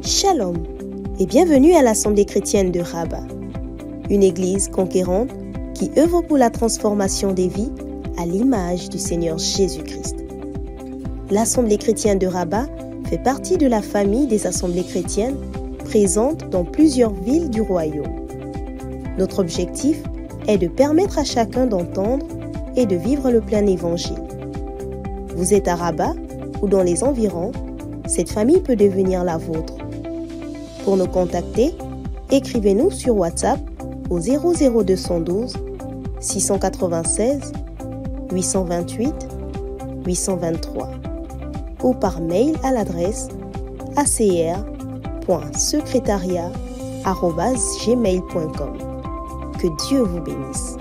Shalom et bienvenue à l'Assemblée chrétienne de Rabat, une église conquérante qui œuvre pour la transformation des vies à l'image du Seigneur Jésus-Christ. L'Assemblée chrétienne de Rabat fait partie de la famille des assemblées chrétiennes présentes dans plusieurs villes du royaume. Notre objectif est de permettre à chacun d'entendre et de vivre le plein évangile. Vous êtes à Rabat ou dans les environs, cette famille peut devenir la vôtre. Pour nous contacter, écrivez-nous sur WhatsApp au 00212 696 828 823 ou par mail à l'adresse acr.secretariat@gmail.com. Que Dieu vous bénisse.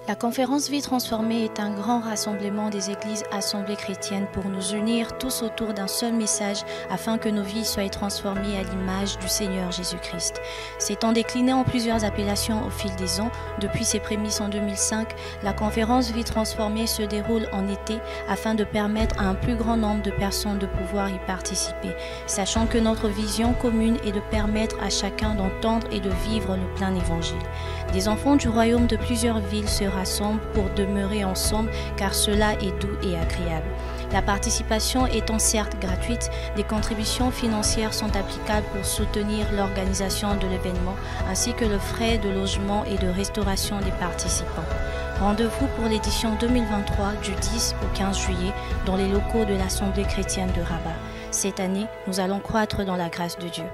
La conférence Vie transformée est un grand rassemblement des églises assemblées chrétiennes pour nous unir tous autour d'un seul message afin que nos vies soient transformées à l'image du Seigneur Jésus-Christ. S'étant décliné en plusieurs appellations au fil des ans, depuis ses prémices en 2005, la conférence Vie transformée se déroule en été afin de permettre à un plus grand nombre de personnes de pouvoir y participer, sachant que notre vision commune est de permettre à chacun d'entendre et de vivre le plein évangile. Des enfants du royaume de plusieurs villes se rassemblent pour demeurer ensemble car cela est doux et agréable. La participation étant certes gratuite, des contributions financières sont applicables pour soutenir l'organisation de l'événement ainsi que le frais de logement et de restauration des participants. Rendez-vous pour l'édition 2023 du 10 au 15 juillet dans les locaux de l'Assemblée chrétienne de Rabat. Cette année, nous allons croître dans la grâce de Dieu.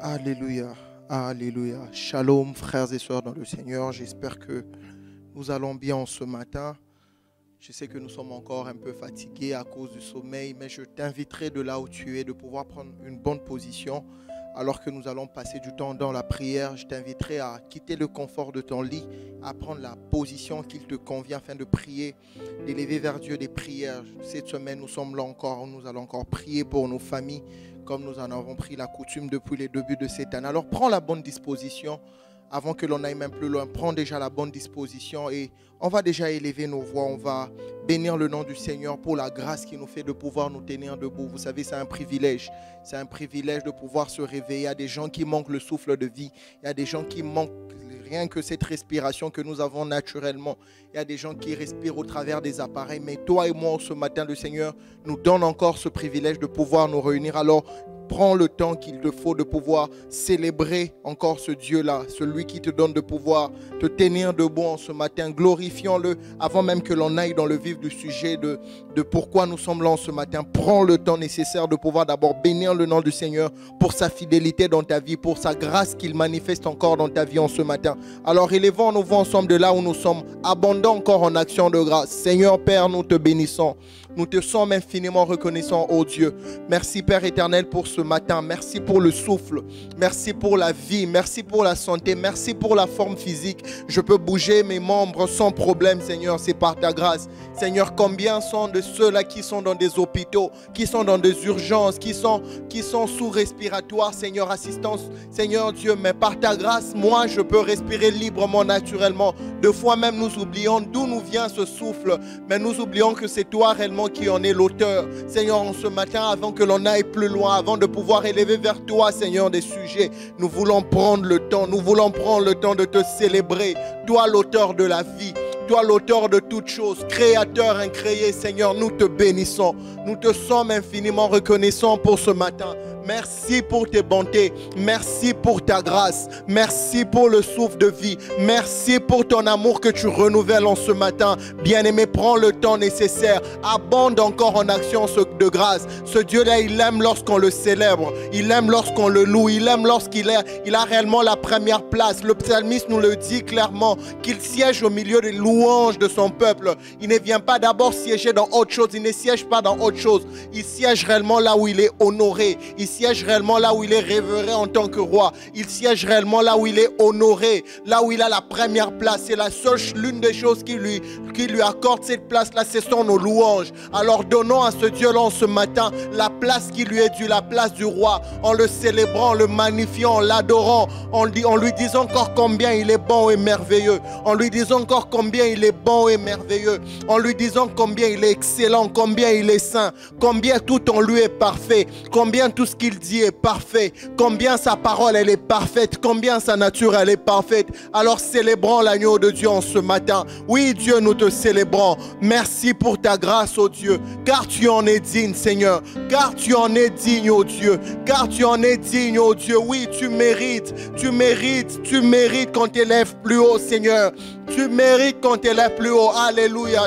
Alléluia, alléluia. Shalom frères et sœurs dans le Seigneur. J'espère que nous allons bien ce matin. Je sais que nous sommes encore un peu fatigués à cause du sommeil, mais je t'inviterai de là où tu es de pouvoir prendre une bonne position. Alors que nous allons passer du temps dans la prière, je t'inviterai à quitter le confort de ton lit, à prendre la position qu'il te convient afin de prier, d'élever vers Dieu des prières. Cette semaine, nous sommes là encore, nous allons encore prier pour nos familles, comme nous en avons pris la coutume depuis les débuts de cette année. Alors prends la bonne disposition avant que l'on aille même plus loin. Prends déjà la bonne disposition et on va déjà élever nos voix. On va bénir le nom du Seigneur pour la grâce qui nous fait de pouvoir nous tenir debout. Vous savez, c'est un privilège. C'est un privilège de pouvoir se réveiller. Il y a des gens qui manquent le souffle de vie. Il y a des gens qui manquent rien que cette respiration que nous avons naturellement. Il y a des gens qui respirent au travers des appareils. Mais toi et moi, ce matin, le Seigneur nous donne encore ce privilège de pouvoir nous réunir. Alors, prends le temps qu'il te faut de pouvoir célébrer encore ce Dieu-là, celui qui te donne de pouvoir te tenir debout en ce matin. Glorifions-le avant même que l'on aille dans le vif du sujet de pourquoi nous sommes là en ce matin. Prends le temps nécessaire de pouvoir d'abord bénir le nom du Seigneur pour sa fidélité dans ta vie, pour sa grâce qu'il manifeste encore dans ta vie en ce matin. Alors élevons nos voix ensemble de là où nous sommes, abondants encore en action de grâce. Seigneur Père, nous te bénissons. Nous te sommes infiniment reconnaissants, ô Dieu. Merci Père éternel pour ce matin. Merci pour le souffle. Merci pour la vie. Merci pour la santé. Merci pour la forme physique. Je peux bouger mes membres sans problème, Seigneur. C'est par ta grâce. Seigneur, combien sont de ceux-là qui sont dans des hôpitaux, qui sont dans des urgences, qui sont sous respiratoire, Seigneur, assistance. Seigneur Dieu, mais par ta grâce, moi, je peux respirer librement, naturellement. Deux fois même, nous oublions d'où nous vient ce souffle. Mais nous oublions que c'est toi réellement qui en est l'auteur. Seigneur, en ce matin, avant que l'on aille plus loin, avant de pouvoir élever vers toi, Seigneur, des sujets, nous voulons prendre le temps de te célébrer. Toi, l'auteur de la vie. toi l'auteur de toutes choses, créateur incréé, Seigneur, nous te bénissons. Nous te sommes infiniment reconnaissants pour ce matin. Merci pour tes bontés, merci pour ta grâce, merci pour le souffle de vie, merci pour ton amour que tu renouvelles en ce matin. Bien-aimé, prends le temps nécessaire, abonde encore en action de grâce. Ce Dieu-là, il aime lorsqu'on le célèbre, il aime lorsqu'on le loue, il aime lorsqu'il a réellement la première place. Le psalmiste nous le dit clairement, qu'il siège au milieu des louanges de son peuple. Il ne vient pas d'abord siéger dans autre chose, il ne siège pas dans autre chose, il siège réellement là où il est honoré, il siège réellement là où il est révéré en tant que roi. Il siège réellement là où il est honoré, là où il a la première place. C'est l'une des choses qui lui accorde cette place-là, ce sont nos louanges. Alors donnons à ce Dieu-là en ce matin la place qui lui est due, la place du roi, en le célébrant, en le magnifiant, en l'adorant, en lui disant encore combien il est bon et merveilleux, en lui disant encore combien il est bon et merveilleux, en lui disant combien il est excellent, combien il est saint, combien tout en lui est parfait, combien tout ce qu'il dit est parfait, combien sa parole elle est parfaite, combien sa nature elle est parfaite. Alors célébrons l'agneau de Dieu en ce matin. Oui Dieu, nous te célébrons. Merci pour ta grâce, oh Dieu, car tu en es digne, Seigneur, car tu en es digne, oh Dieu, car tu en es digne, oh Dieu. Oui, tu mérites qu'on t'élève plus haut, Seigneur. Tu mérites qu'on t'élève plus haut. Alléluia.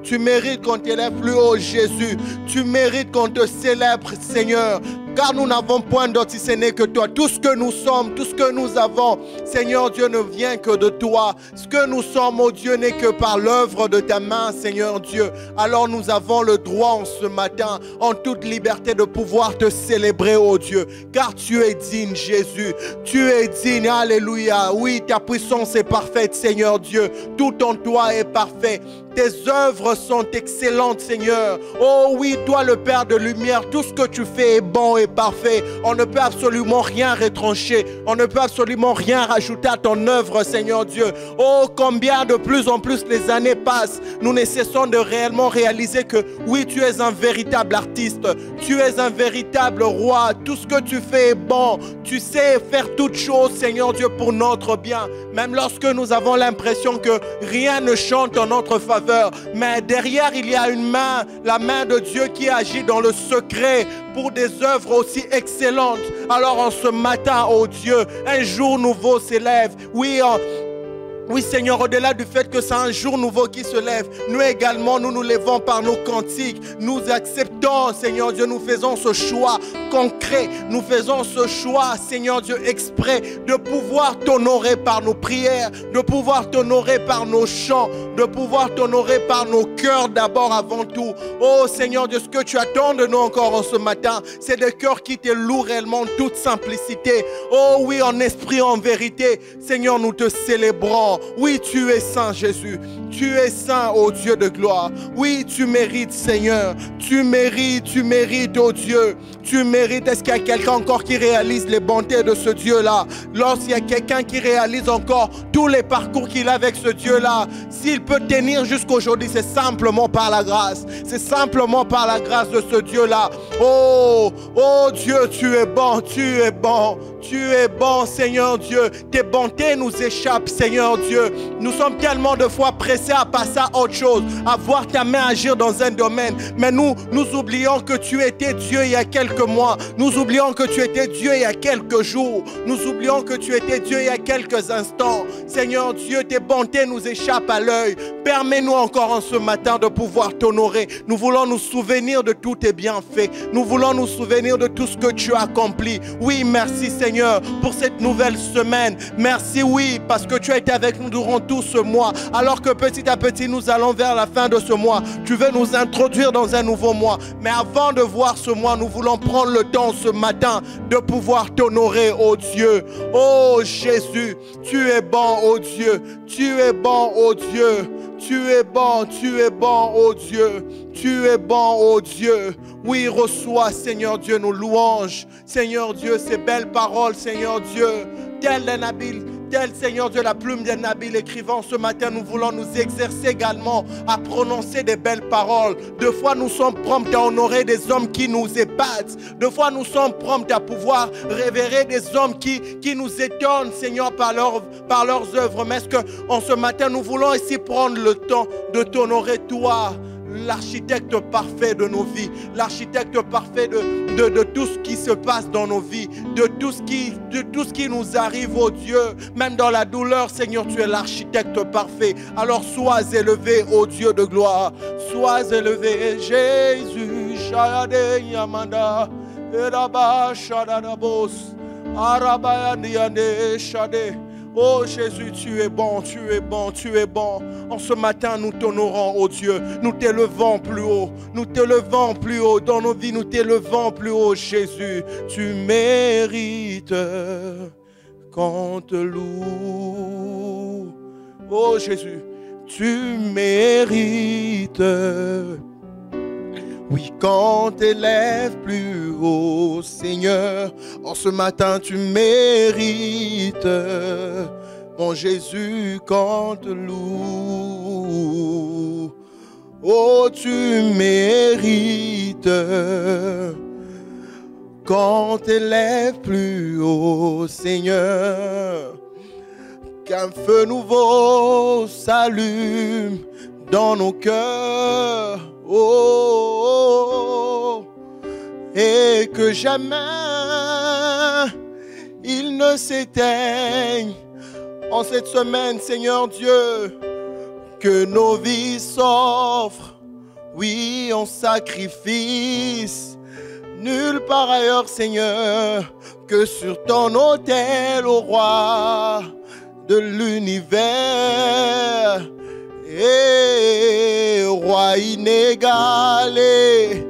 Tu mérites qu'on t'élève plus haut, Jésus. Tu mérites qu'on te célèbre, Seigneur. Car nous n'avons point d'autre si ce n'est que toi. Tout ce que nous sommes, tout ce que nous avons, Seigneur Dieu, ne vient que de toi. Ce que nous sommes, oh Dieu, n'est que par l'œuvre de ta main, Seigneur Dieu. Alors nous avons le droit en ce matin, en toute liberté, de pouvoir te célébrer, oh Dieu. Car tu es digne, Jésus. Tu es digne, alléluia. Oui, ta puissance est parfaite, Seigneur Dieu. Tout en toi est parfait. Tes œuvres sont excellentes, Seigneur. Oh oui, toi le Père de lumière, tout ce que tu fais est bon et parfait. On ne peut absolument rien retrancher. On ne peut absolument rien rajouter à ton œuvre, Seigneur Dieu. Oh, combien de plus en plus les années passent. Nous ne cessons de réellement réaliser que oui, tu es un véritable artiste. Tu es un véritable roi. Tout ce que tu fais est bon. Tu sais faire toutes choses, Seigneur Dieu, pour notre bien. Même lorsque nous avons l'impression que rien ne chante en notre faveur. Mais derrière, il y a une main, la main de Dieu qui agit dans le secret pour des œuvres aussi excellentes. Alors en ce matin, oh Dieu, un jour nouveau s'élève. Oui, Seigneur, au-delà du fait que c'est un jour nouveau qui se lève, nous également, nous nous levons par nos cantiques. Nous acceptons, Seigneur Dieu, nous faisons ce choix concret. Nous faisons ce choix, Seigneur Dieu, exprès de pouvoir t'honorer par nos prières, de pouvoir t'honorer par nos chants, de pouvoir t'honorer par nos cœurs d'abord avant tout. Oh, Seigneur Dieu, ce que tu attends de nous encore en ce matin, c'est des cœurs qui te louent réellement en toute simplicité. Oh oui, en esprit, en vérité. Seigneur, nous te célébrons. Oui, tu es saint, Jésus. Tu es saint, ô Dieu de gloire. Oui, tu mérites, Seigneur. Tu mérites, ô Dieu. Tu mérites. Est-ce qu'il y a quelqu'un encore qui réalise les bontés de ce Dieu-là? Lorsqu'il y a quelqu'un qui réalise encore tous les parcours qu'il a avec ce Dieu-là, s'il peut tenir jusqu'aujourd'hui, c'est simplement par la grâce. C'est simplement par la grâce de ce Dieu-là. Oh Dieu, tu es bon, tu es bon. Tu es bon, Seigneur Dieu. Tes bontés nous échappent, Seigneur Dieu. Nous sommes tellement de fois pressés à passer à autre chose, à voir ta main agir dans un domaine. Mais nous oublions que tu étais Dieu il y a quelques mois. Nous oublions que tu étais Dieu il y a quelques jours. Nous oublions que tu étais Dieu il y a quelques instants. Seigneur Dieu, tes bontés nous échappent à l'œil. Permets-nous encore en ce matin de pouvoir t'honorer. Nous voulons nous souvenir de tous tes bienfaits. Nous voulons nous souvenir de tout ce que tu as accompli. Oui, merci Seigneur pour cette nouvelle semaine. Merci, oui, parce que tu as été avec nous durant tout ce mois. Alors que petit à petit, nous allons vers la fin de ce mois. Tu veux nous introduire dans un nouveau mois. Mais avant de voir ce mois, nous voulons prendre le temps ce matin de pouvoir t'honorer, oh Dieu. Oh Jésus, tu es bon, oh Dieu. Tu es bon, oh Dieu. Tu es bon, oh Dieu. Tu es bon, oh Dieu. Oui, reçois, Seigneur Dieu, nos louanges. Seigneur Dieu, ces belles paroles, Seigneur Dieu. Tel tel, Seigneur Dieu, la plume d'un habile écrivain, ce matin, nous voulons nous exercer également à prononcer des belles paroles. Deux fois, nous sommes prompts à honorer des hommes qui nous épatent. Deux fois, nous sommes prompts à pouvoir révérer des hommes qui nous étonnent, Seigneur, par leurs œuvres. Mais est-ce qu'en ce matin, nous voulons ici prendre le temps de t'honorer, toi, l'architecte parfait de nos vies, l'architecte parfait de tout ce qui se passe dans nos vies, de tout ce qui nous arrive, oh Dieu, même dans la douleur, Seigneur, tu es l'architecte parfait. Alors sois élevé, oh Dieu de gloire, sois élevé, Jésus, Shade Yamanda, Eraba Shadabos, Arabayande Shade. Oh Jésus, tu es bon, tu es bon, tu es bon. En ce matin, nous t'honorons, oh Dieu. Nous t'élevons plus haut. Nous t'élevons plus haut. Dans nos vies, nous t'élevons plus haut, Jésus. Tu mérites qu'on te loue. Oh Jésus, tu mérites. Oui, qu'on t'élève plus haut, Seigneur, en ce matin tu mérites, mon Jésus, qu'on te loue. Oh, tu mérites, qu'on t'élève plus haut, Seigneur, qu'un feu nouveau s'allume dans nos cœurs. Oh, et que jamais il ne s'éteigne en cette semaine, Seigneur Dieu, que nos vies s'offrent, oui, en sacrifice, nulle part ailleurs, Seigneur, que sur ton autel, ô roi de l'univers. Et roi inégalé,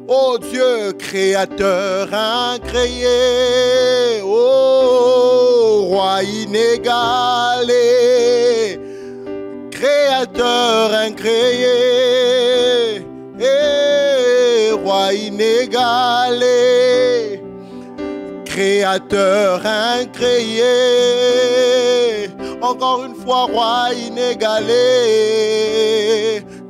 ô Dieu créateur incréé, ô roi inégalé, créateur incréé, et roi inégalé, créateur incréé. Encore une fois, roi inégalé,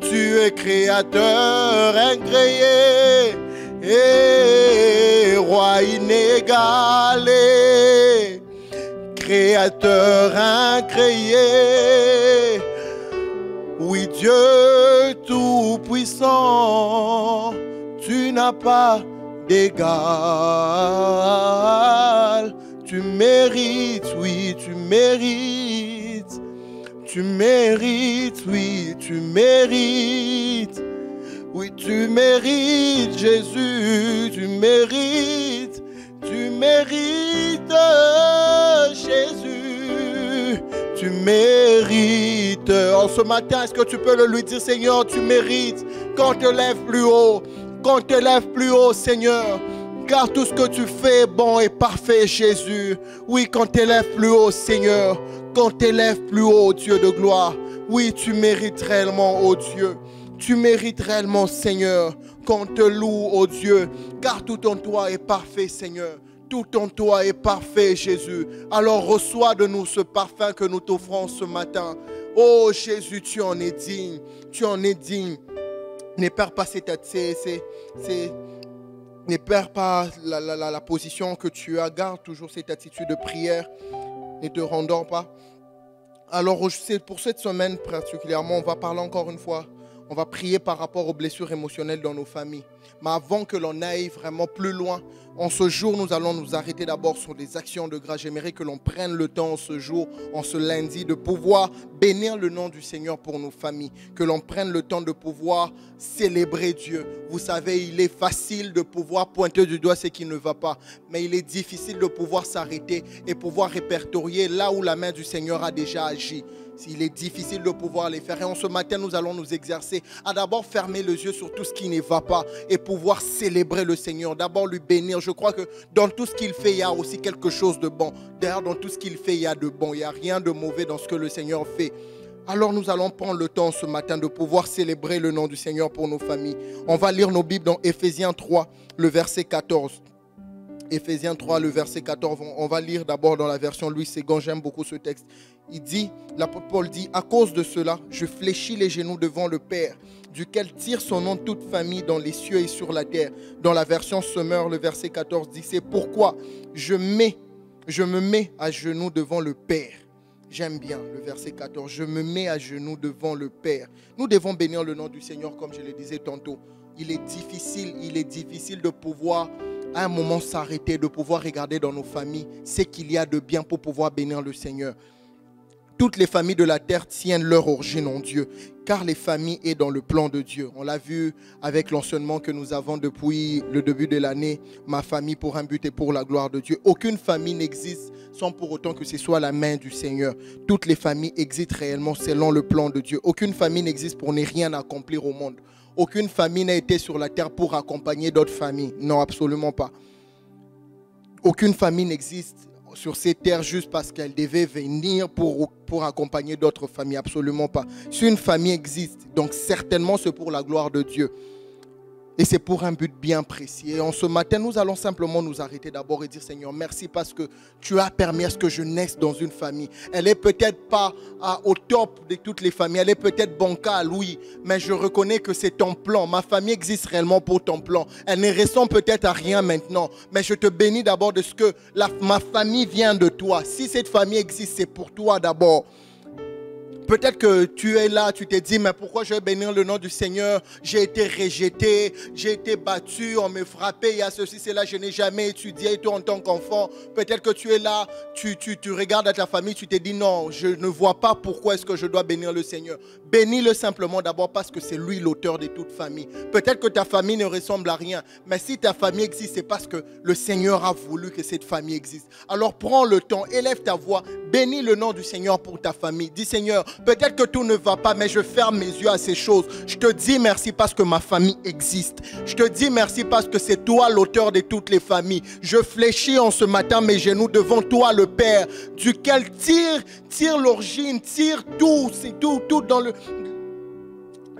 tu es créateur incréé, et roi inégalé, créateur incréé. Oui, Dieu tout-puissant, tu n'as pas d'égal. Tu mérites, oui, tu mérites. Tu mérites, oui, tu mérites. Oui, tu mérites, Jésus, tu mérites. Tu mérites, Jésus. Tu mérites. En ce matin, est-ce que tu peux le lui dire, Seigneur, tu mérites qu'on te lève plus haut. Qu'on te lève plus haut, Seigneur. Car tout ce que tu fais est bon et parfait, Jésus. Oui, qu'on t'élève plus haut, Seigneur. Qu'on t'élève plus haut, Dieu de gloire. Oui, tu mérites réellement, oh Dieu. Tu mérites réellement, Seigneur, qu'on te loue, oh Dieu. Car tout en toi est parfait, Seigneur. Tout en toi est parfait, Jésus. Alors reçois de nous ce parfum que nous t'offrons ce matin. Oh Jésus, tu en es digne. Tu en es digne. Ne perds pas ne perds pas la position que tu as. Garde toujours cette attitude de prière. Ne te rendons pas. Alors, pour cette semaine particulièrement, on va parler encore une fois. On va prier par rapport aux blessures émotionnelles dans nos familles. Mais avant que l'on aille vraiment plus loin, en ce jour, nous allons nous arrêter d'abord sur des actions de grâce. J'aimerais que l'on prenne le temps ce jour, en ce lundi, de pouvoir bénir le nom du Seigneur pour nos familles. Que l'on prenne le temps de pouvoir célébrer Dieu. Vous savez, il est facile de pouvoir pointer du doigt ce qui ne va pas. Mais il est difficile de pouvoir s'arrêter et pouvoir répertorier là où la main du Seigneur a déjà agi. Il est difficile de pouvoir les faire. Et en ce matin, nous allons nous exercer à d'abord fermer les yeux sur tout ce qui ne va pas et pouvoir célébrer le Seigneur. D'abord lui bénir. Je crois que dans tout ce qu'il fait, il y a aussi quelque chose de bon. D'ailleurs, dans tout ce qu'il fait, il y a de bon. Il n'y a rien de mauvais dans ce que le Seigneur fait. Alors nous allons prendre le temps ce matin de pouvoir célébrer le nom du Seigneur pour nos familles. On va lire nos Bibles dans Éphésiens 3, le verset 14. Éphésiens 3, le verset 14, on va lire d'abord dans la version Louis Ségon, j'aime beaucoup ce texte. Il dit, l'apôtre Paul dit, à cause de cela, je fléchis les genoux devant le Père, duquel tire son nom toute famille dans les cieux et sur la terre. Dans la version Semeur, le verset 14 dit, c'est pourquoi je me mets à genoux devant le Père. J'aime bien le verset 14, je me mets à genoux devant le Père. Nous devons bénir le nom du Seigneur, comme je le disais tantôt. Il est difficile de pouvoir à un moment s'arrêter, de pouvoir regarder dans nos familles ce qu'il y a de bien pour pouvoir bénir le Seigneur. Toutes les familles de la terre tiennent leur origine en Dieu, car les familles sont dans le plan de Dieu. On l'a vu avec l'enseignement que nous avons depuis le début de l'année, ma famille pour un but et pour la gloire de Dieu. Aucune famille n'existe sans pour autant que ce soit la main du Seigneur. Toutes les familles existent réellement selon le plan de Dieu. Aucune famille n'existe pour ne rien accomplir au monde. Aucune famille n'a été sur la terre pour accompagner d'autres familles. Non, absolument pas. Aucune famille n'existe sur ces terres juste parce qu'elle devait venir pour accompagner d'autres familles. Absolument pas. Si une famille existe, donc certainement c'est pour la gloire de Dieu. Et c'est pour un but bien précis. Et en ce matin, nous allons simplement nous arrêter d'abord et dire, Seigneur, merci parce que tu as permis à ce que je naisse dans une famille. Elle n'est peut-être pas au top de toutes les familles. Elle est peut-être bancale, oui. Mais je reconnais que c'est ton plan. Ma famille existe réellement pour ton plan. Elle ne ressemble peut-être à rien maintenant. Mais je te bénis d'abord de ce que ma famille vient de toi. Si cette famille existe, c'est pour toi d'abord. Peut-être que tu es là, tu t'es dit, mais pourquoi je vais bénir le nom du Seigneur? J'ai été rejeté, j'ai été battu, on me frappait, il y a ceci, cela, je n'ai jamais étudié, toi en tant qu'enfant. Peut-être que tu es là, tu regardes à ta famille, tu t'es dit, non, je ne vois pas pourquoi est-ce que je dois bénir le Seigneur. Bénis-le simplement d'abord parce que c'est lui l'auteur de toute famille. Peut-être que ta famille ne ressemble à rien, mais si ta famille existe, c'est parce que le Seigneur a voulu que cette famille existe. Alors prends le temps, élève ta voix, bénis le nom du Seigneur pour ta famille. Dis, Seigneur, peut-être que tout ne va pas, mais je ferme mes yeux à ces choses. Je te dis merci parce que ma famille existe. Je te dis merci parce que c'est toi l'auteur de toutes les familles. Je fléchis en ce matin mes genoux devant toi le Père, duquel tire l'origine, tire tout, c'est tout dans le...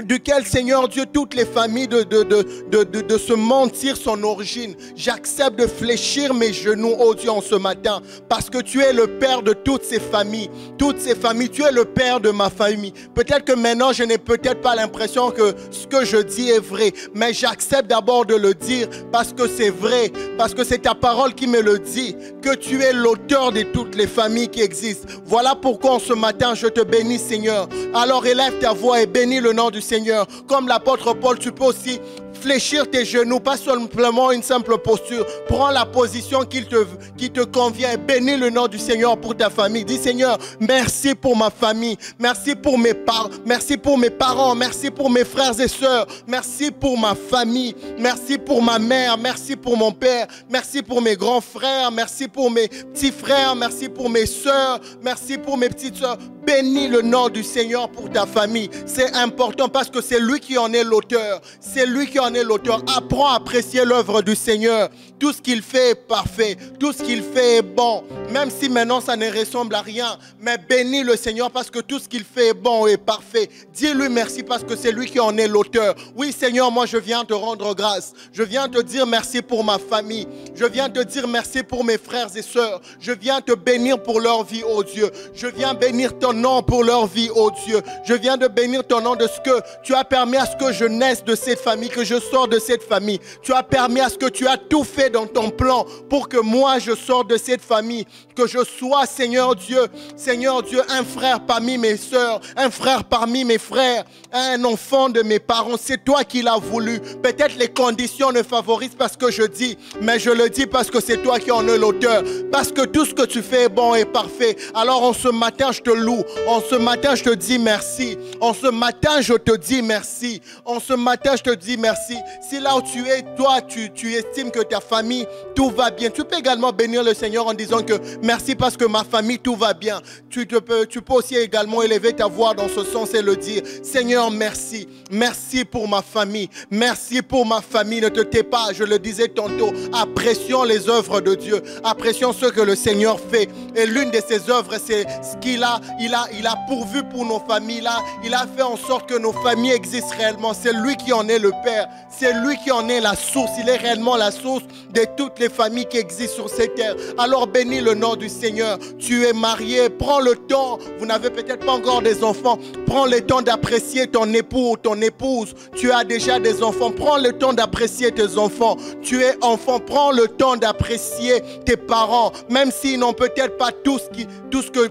duquel, Seigneur Dieu, toutes les familles de ce monde tirent son origine. J'accepte de fléchir mes genoux, oh Dieu, en ce matin, parce que tu es le Père de toutes ces familles. Toutes ces familles, tu es le Père de ma famille. Peut-être que maintenant, je n'ai peut-être pas l'impression que ce que je dis est vrai, mais j'accepte d'abord de le dire parce que c'est vrai, parce que c'est ta parole qui me le dit, que tu es l'auteur de toutes les familles qui existent. Voilà pourquoi en ce matin, je te bénis, Seigneur. Alors élève ta voix et bénis le nom du Seigneur. Comme l'apôtre Paul, tu peux aussi fléchir tes genoux, pas simplement une simple posture. Prends la position qui te convient et bénis le nom du Seigneur pour ta famille. Dis, Seigneur, merci pour ma famille, merci pour mes parents, merci pour mes parents, merci pour mes frères et sœurs, merci pour ma famille, merci pour ma mère, merci pour mon père, merci pour mes grands frères, merci pour mes petits frères, merci pour mes sœurs, merci pour mes petites sœurs. Bénis le nom du Seigneur pour ta famille. C'est important parce que c'est lui qui en est l'auteur. C'est lui qui en est l'auteur. Apprends à apprécier l'œuvre du Seigneur. Tout ce qu'il fait est parfait. Tout ce qu'il fait est bon. Même si maintenant ça ne ressemble à rien. Mais bénis le Seigneur parce que tout ce qu'il fait est bon et parfait. Dis-lui merci parce que c'est lui qui en est l'auteur. Oui Seigneur, moi je viens te rendre grâce. Je viens te dire merci pour ma famille. Je viens te dire merci pour mes frères et sœurs. Je viens te bénir pour leur vie, oh Dieu. Je viens bénir ton nom pour leur vie, oh Dieu. Je viens de bénir ton nom de ce que tu as permis à ce que je naisse de cette famille, que je sors de cette famille. Tu as permis à ce que tu as tout fait dans ton plan pour que moi je sorte de cette famille, que je sois, Seigneur Dieu, un frère parmi mes sœurs, un frère parmi mes frères, un enfant de mes parents. C'est toi qui l'as voulu. Peut-être les conditions ne favorisent pas ce que je dis, mais je le dis parce que c'est toi qui en es l'auteur, parce que tout ce que tu fais est bon et parfait. Alors en ce matin je te loue. En ce matin, je te dis merci. En ce matin, je te dis merci. En ce matin, je te dis merci. Si là où tu es, toi, tu estimes que ta famille, tout va bien. Tu peux également bénir le Seigneur en disant que merci parce que ma famille, tout va bien. Tu peux aussi également élever ta voix dans ce sens et le dire. Seigneur, merci. Merci pour ma famille. Merci pour ma famille. Ne te tais pas, je le disais tantôt. Apprécions les œuvres de Dieu. Apprécions ce que le Seigneur fait. Et l'une de ses œuvres, c'est ce qu'il a pourvu pour nos familles là. Il a fait en sorte que nos familles existent réellement. C'est lui qui en est le Père. C'est lui qui en est la source. Il est réellement la source de toutes les familles qui existent sur cette terre. Alors bénis le nom du Seigneur. Tu es marié, prends le temps. Vous n'avez peut-être pas encore des enfants. Prends le temps d'apprécier ton époux ou ton épouse. Tu as déjà des enfants. Prends le temps d'apprécier tes enfants. Tu es enfant. Prends le temps d'apprécier tes parents. Même s'ils n'ont peut-être pas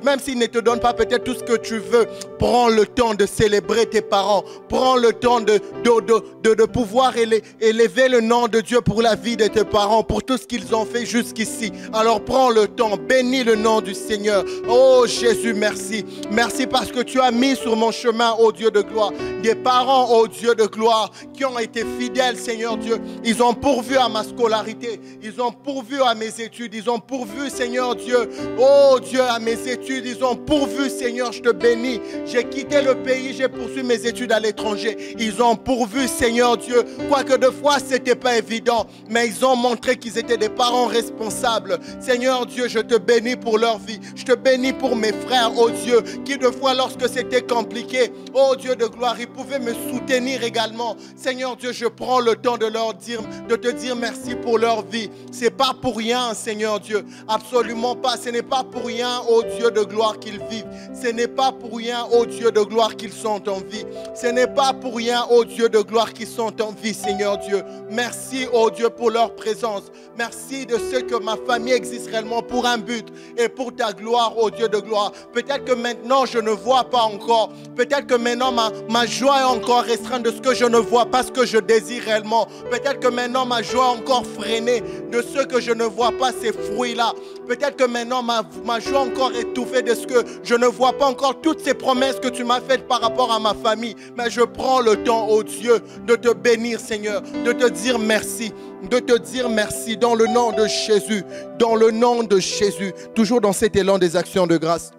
même s'ils ne te donnent pas peut-être tout ce que tu veux. Prends le temps de célébrer tes parents. Prends le temps de pouvoir élever le nom de Dieu pour la vie de tes parents, pour tout ce qu'ils ont fait jusqu'ici. Alors prends le temps, bénis le nom du Seigneur. Oh Jésus, merci. Merci parce que tu as mis sur mon chemin, oh Dieu de gloire, des parents, oh Dieu de gloire, qui ont été fidèles, Seigneur Dieu. Ils ont pourvu à ma scolarité, ils ont pourvu à mes études, ils ont pourvu, Seigneur Dieu, oh Dieu, à mes études, ils ont pourvu, Seigneur, je te bénis. J'ai quitté le pays, j'ai poursuivi mes études à l'étranger. Ils ont pourvu, Seigneur Dieu, quoique de fois c'était pas évident, mais ils ont montré qu'ils étaient des parents responsables. Seigneur Dieu, je te bénis pour leur vie. Je te bénis pour mes frères, oh Dieu, qui de fois lorsque c'était compliqué, oh Dieu de gloire, ils pouvaient me soutenir également. Seigneur Dieu, je prends le temps de te dire merci pour leur vie. C'est pas pour rien, Seigneur Dieu, absolument pas. Ce n'est pas pour rien, oh Dieu de gloire, qu'ils vivent. Ce n'est pas pour rien, oh Dieu de gloire, qu'ils sont en vie. Ce n'est pas pour rien, oh Dieu de gloire, qu'ils sont en vie, Seigneur Dieu. Merci, oh Dieu, pour leur présence. Merci de ce que ma famille existe réellement pour un but et pour ta gloire, oh Dieu de gloire. Peut-être que maintenant, je ne vois pas encore. Peut-être que maintenant, ma joie est encore restreinte de ce que je ne vois pas, ce que je désire réellement. Peut-être que maintenant, ma joie est encore freinée de ce que je ne vois pas, ces fruits-là. Peut-être que maintenant, ma joie est encore étouffée de ce que je ne vois pas encore, toutes ces promesses que tu m'as faites par rapport à ma famille. Mais je prends le temps, oh Dieu, de te bénir, Seigneur, de te dire merci, de te dire merci dans le nom de Jésus, dans le nom de Jésus, toujours dans cet élan des actions de grâce.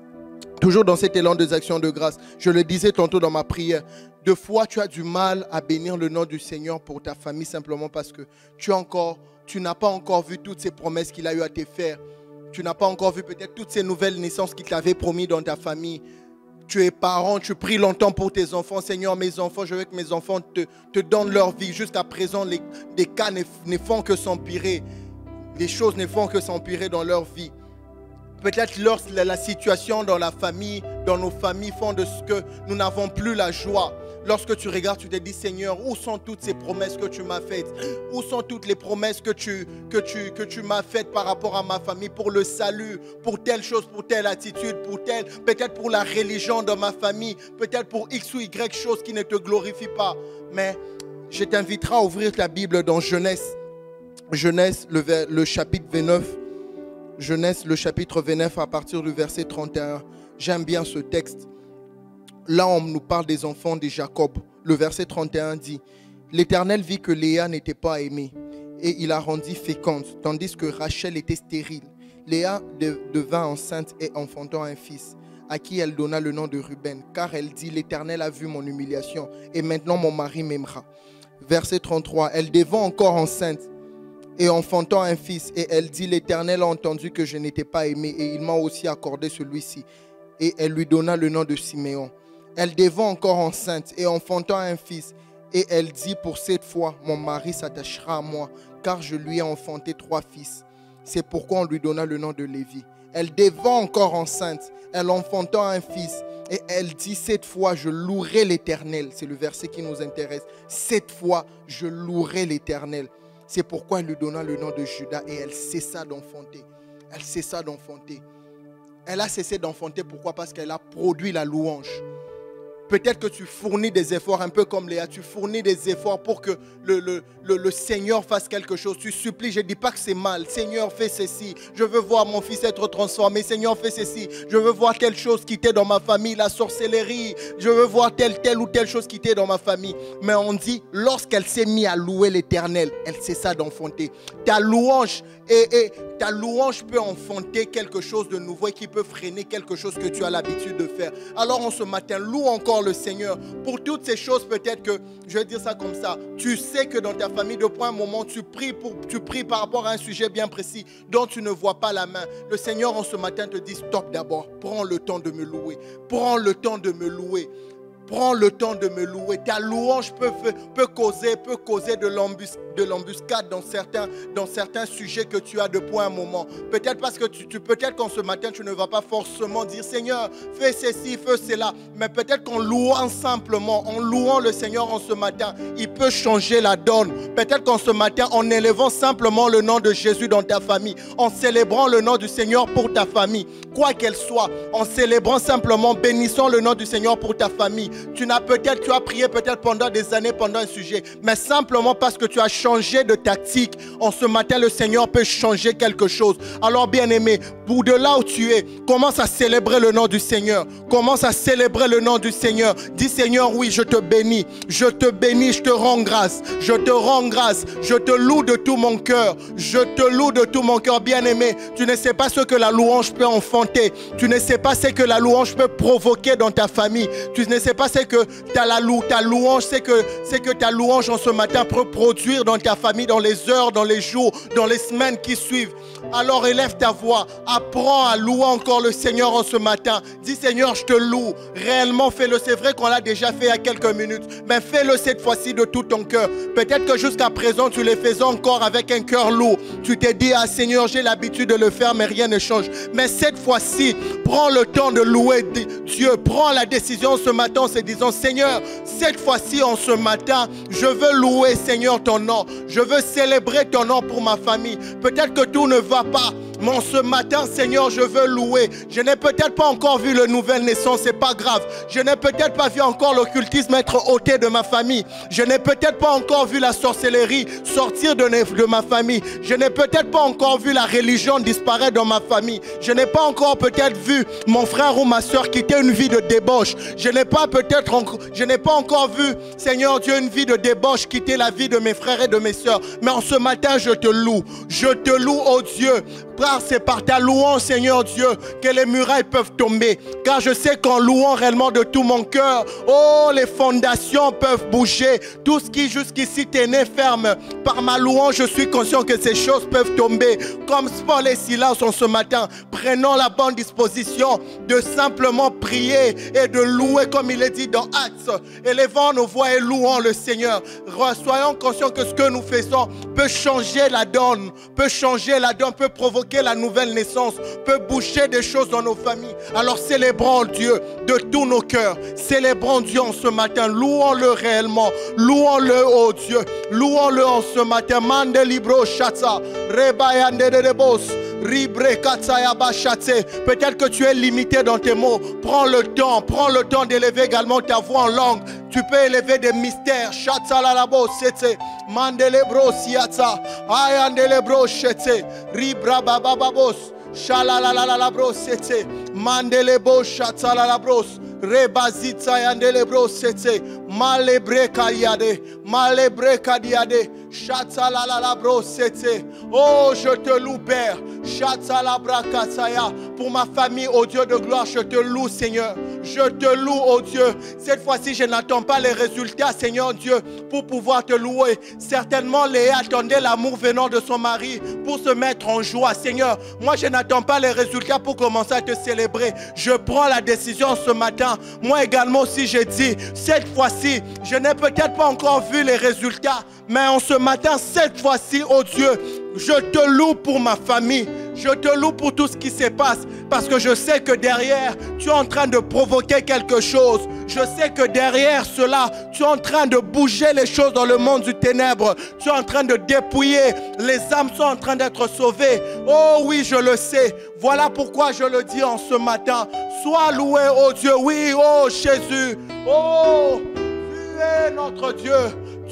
Toujours dans cet élan des actions de grâce. Je le disais tantôt dans ma prière. Deux fois, tu as du mal à bénir le nom du Seigneur pour ta famille simplement parce que tu n'as pas encore vu toutes ces promesses qu'il a eu à te faire. Tu n'as pas encore vu peut-être toutes ces nouvelles naissances qu'il t'avait promis dans ta famille. Tu es parent, tu pries longtemps pour tes enfants. Seigneur, mes enfants, je veux que mes enfants te donnent leur vie. Jusqu'à présent, les cas ne font que s'empirer. Les choses ne font que s'empirer dans leur vie. Peut-être lorsque la situation dans la famille, dans nos familles font de ce que nous n'avons plus la joie. Lorsque tu regardes, tu te dis, Seigneur, où sont toutes ces promesses que tu m'as faites? Où sont toutes les promesses que tu m'as faites par rapport à ma famille, pour le salut, pour telle chose, pour telle attitude, peut-être pour la religion de ma famille, peut-être pour X ou Y chose qui ne te glorifie pas. Mais je t'inviterai à ouvrir ta Bible dans Genèse, le chapitre 29. Genèse, le chapitre 29, à partir du verset 31. J'aime bien ce texte. Là, on nous parle des enfants de Jacob. Le verset 31 dit, « L'Éternel vit que Léa n'était pas aimée, et il la rendit féconde, tandis que Rachel était stérile. Léa devint enceinte et enfantant un fils, à qui elle donna le nom de Ruben, car elle dit, « L'Éternel a vu mon humiliation, et maintenant mon mari m'aimera. » Verset 33, « Elle devint encore enceinte, et enfantant un fils, et elle dit, l'Éternel a entendu que je n'étais pas aimée, et il m'a aussi accordé celui-ci. Et elle lui donna le nom de Siméon. Elle devint encore enceinte, et enfantant un fils, et elle dit, pour cette fois, mon mari s'attachera à moi, car je lui ai enfanté 3 fils. C'est pourquoi on lui donna le nom de Lévi. Elle devint encore enceinte, elle enfantant un fils, et elle dit, cette fois, je louerai l'Éternel. C'est le verset qui nous intéresse. Cette fois, je louerai l'Éternel. C'est pourquoi elle lui donna le nom de Judas et elle cessa d'enfanter. Elle cessa d'enfanter. Elle a cessé d'enfanter. Pourquoi? Parce qu'elle a produit la louange. Peut-être que tu fournis des efforts, un peu comme Léa, tu fournis des efforts pour que le Seigneur fasse quelque chose. Tu supplies, je ne dis pas que c'est mal. Seigneur, fais ceci. Je veux voir mon fils être transformé. Seigneur, fais ceci. Je veux voir telle chose quitter dans ma famille, la sorcellerie. Je veux voir telle ou telle chose quitter dans ma famille. Mais on dit, lorsqu'elle s'est mise à louer l'Éternel, elle cessa d'enfanter. Ta louange ta louange peut enfanter quelque chose de nouveau et qui peut freiner quelque chose que tu as l'habitude de faire. Alors en ce matin, loue encore le Seigneur pour toutes ces choses. Peut-être que, je vais dire ça comme ça, tu sais que dans ta famille, depuis un moment, tu pries par rapport à un sujet bien précis dont tu ne vois pas la main. Le Seigneur en ce matin te dit, stop d'abord, prends le temps de me louer. Prends le temps de me louer. prends le temps de me louer. Ta louange peut causer de l'embuscade dans certains sujets que tu as depuis un moment. Peut-être parce que peut-être qu'en ce matin, tu ne vas pas forcément dire Seigneur, fais ceci, fais cela. Mais peut-être qu'en louant simplement, en louant le Seigneur en ce matin, il peut changer la donne. Peut-être qu'en ce matin, en élevant simplement le nom de Jésus dans ta famille, en célébrant le nom du Seigneur pour ta famille, quoi qu'elle soit, en célébrant simplement, bénissant le nom du Seigneur pour ta famille. Tu as prié peut-être pendant des années, pendant un sujet, mais simplement parce que tu as changé de tactique, en ce matin, le Seigneur peut changer quelque chose. Alors, bien-aimé, pour de là où tu es, commence à célébrer le nom du Seigneur. Commence à célébrer le nom du Seigneur. Dis Seigneur, oui, je te bénis. Je te bénis, je te rends grâce. Je te rends grâce. Je te loue de tout mon cœur. Je te loue de tout mon cœur, bien-aimé. Tu ne sais pas ce que la louange peut enfanter. Tu ne sais pas ce que la louange peut provoquer dans ta famille. Tu ne sais pas ce que ta louange, c'est que ta louange en ce matin peut produire dans ta famille, dans les heures, dans les jours, dans les semaines qui suivent. Alors élève ta voix, apprends à louer encore le Seigneur en ce matin. Dis Seigneur, je te loue. Réellement fais-le. C'est vrai qu'on l'a déjà fait il y a quelques minutes, mais fais-le cette fois-ci de tout ton cœur. Peut-être que jusqu'à présent tu le faisais encore avec un cœur lourd. Tu t'es dit, ah Seigneur, j'ai l'habitude de le faire, mais rien ne change. Mais cette fois-ci, prends le temps de louer Dieu. Prends la décision ce matin en se disant, Seigneur, cette fois-ci en ce matin, je veux louer Seigneur ton nom. Je veux célébrer ton nom pour ma famille. Peut-être que tout ne va pas, mais en ce matin, Seigneur, je veux louer. Je n'ai peut-être pas encore vu le nouvelle naissance, c'est pas grave. Je n'ai peut-être pas vu encore l'occultisme être ôté de ma famille. Je n'ai peut-être pas encore vu la sorcellerie sortir de ma famille. Je n'ai peut-être pas encore vu la religion disparaître dans ma famille. Je n'ai pas encore peut-être vu mon frère ou ma soeur quitter une vie de débauche. Je n'ai pas encore vu, Seigneur Dieu, une vie de débauche quitter la vie de mes frères et de mes soeurs. Mais en ce matin, je te loue. Je te loue, oh Dieu. Car c'est par ta louange, Seigneur Dieu, que les murailles peuvent tomber. Car je sais qu'en louant réellement de tout mon cœur, oh, les fondations peuvent bouger. Tout ce qui jusqu'ici tenait ferme, par ma louange, je suis conscient que ces choses peuvent tomber. Comme Paul et Silas en ce matin, prenons la bonne disposition de simplement prier et de louer comme il est dit dans Actes. Élevons nos voix et louons le Seigneur. Soyons conscients que ce que nous faisons peut changer la donne, peut provoquer la nouvelle naissance, peut bouger des choses dans nos familles. Alors célébrons Dieu de tous nos cœurs. Célébrons Dieu en ce matin. Louons-le réellement. Louons-le, oh Dieu. Louons-le en ce matin. Mande libro chatsa. Rebayande de rebos. Peut-être que tu es limité dans tes mots. Prends le temps d'élever également ta voix en langue. Tu peux élever des mystères. Chatsalalabo sete. Mandelebro siatsa. Ayandelebro shete. Ribra babababos. Shalalalabro sete. Mandelebo chatsalalabros. Rebazitsa yandelebro sete. Malebreka diade. Chatsalalabro sete. Oh, je te loue, Père. Chatsalabrakasaya. Pour ma famille, oh Dieu de gloire, je te loue, Seigneur. Je te loue, oh Dieu. Cette fois-ci, je n'attends pas les résultats, Seigneur Dieu, pour pouvoir te louer. Certainement, Léa attendait l'amour venant de son mari pour se mettre en joie. Seigneur, moi, je n'attends pas les résultats pour commencer à te célébrer. Je prends la décision ce matin. Moi également aussi, j'ai dit, cette fois-ci, je n'ai peut-être pas encore vu les résultats, mais en ce matin, cette fois-ci, oh Dieu, je te loue pour ma famille. Je te loue pour tout ce qui se passe. Parce que je sais que derrière, tu es en train de provoquer quelque chose. Je sais que derrière cela, tu es en train de bouger les choses dans le monde du ténèbre. Tu es en train de dépouiller. Les âmes sont en train d'être sauvées. Oh oui, je le sais. Voilà pourquoi je le dis en ce matin. Sois loué, oh Dieu. Oui, oh Jésus. Oh, tu es notre Dieu.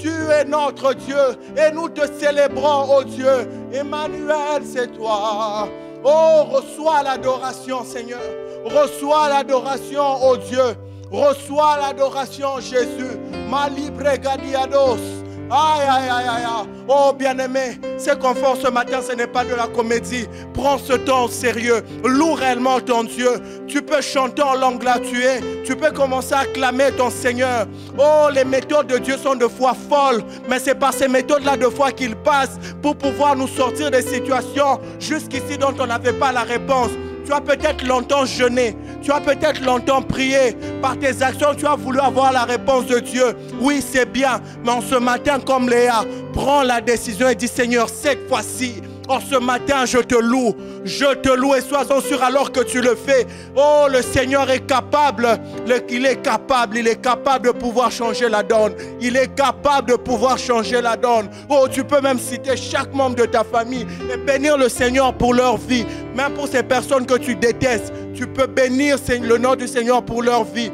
Tu es notre Dieu et nous te célébrons, oh Dieu. Emmanuel, c'est toi. Oh, reçois l'adoration, Seigneur. Reçois l'adoration, oh Dieu. Reçois l'adoration, Jésus. Malibre gadiados. Aïe, aïe, aïe, aïe. Oh, bien-aimé, ce qu'on fait ce matin, ce n'est pas de la comédie. Prends ce temps au sérieux. Loue réellement ton Dieu. Tu peux chanter en langue là tu es. Tu peux commencer à acclamer ton Seigneur. Oh, les méthodes de Dieu sont de fois folles. Mais c'est par ces méthodes-là de fois qu'il passe pour pouvoir nous sortir des situations jusqu'ici dont on n'avait pas la réponse. Tu as peut-être longtemps jeûné. Tu as peut-être longtemps prié. Par tes actions, tu as voulu avoir la réponse de Dieu. Oui, c'est bien. Mais en ce matin, comme Léa, prends la décision et dis, Seigneur, cette fois-ci, en ce matin, je te loue et sois-en sûr alors que tu le fais. Oh, le Seigneur est capable, il est capable de pouvoir changer la donne. Il est capable de pouvoir changer la donne. Oh, tu peux même citer chaque membre de ta famille et bénir le Seigneur pour leur vie. Même pour ces personnes que tu détestes, tu peux bénir le nom du Seigneur pour leur vie.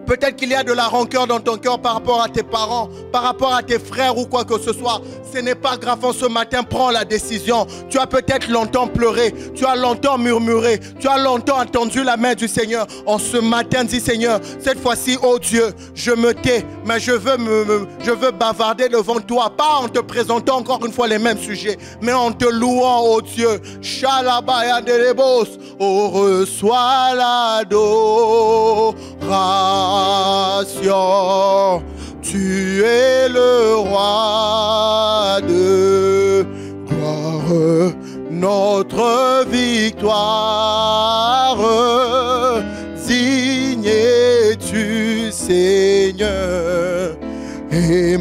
Peut-être qu'il y a de la rancœur dans ton cœur par rapport à tes parents, par rapport à tes frères ou quoi que ce soit. Ce n'est pas grave, en ce matin, prends la décision. Tu as peut-être longtemps pleuré, tu as longtemps murmuré, tu as longtemps attendu la main du Seigneur. En ce matin, dis Seigneur, cette fois-ci, oh Dieu, je me tais, mais je veux bavarder devant toi, pas en te présentant encore une fois les mêmes sujets, mais en te louant, oh Dieu. Shalabaya de Lebos, oh reçois l'adoration. Tu es le roi de gloire, notre victoire. Digne es-tu, Seigneur. Emmanuel,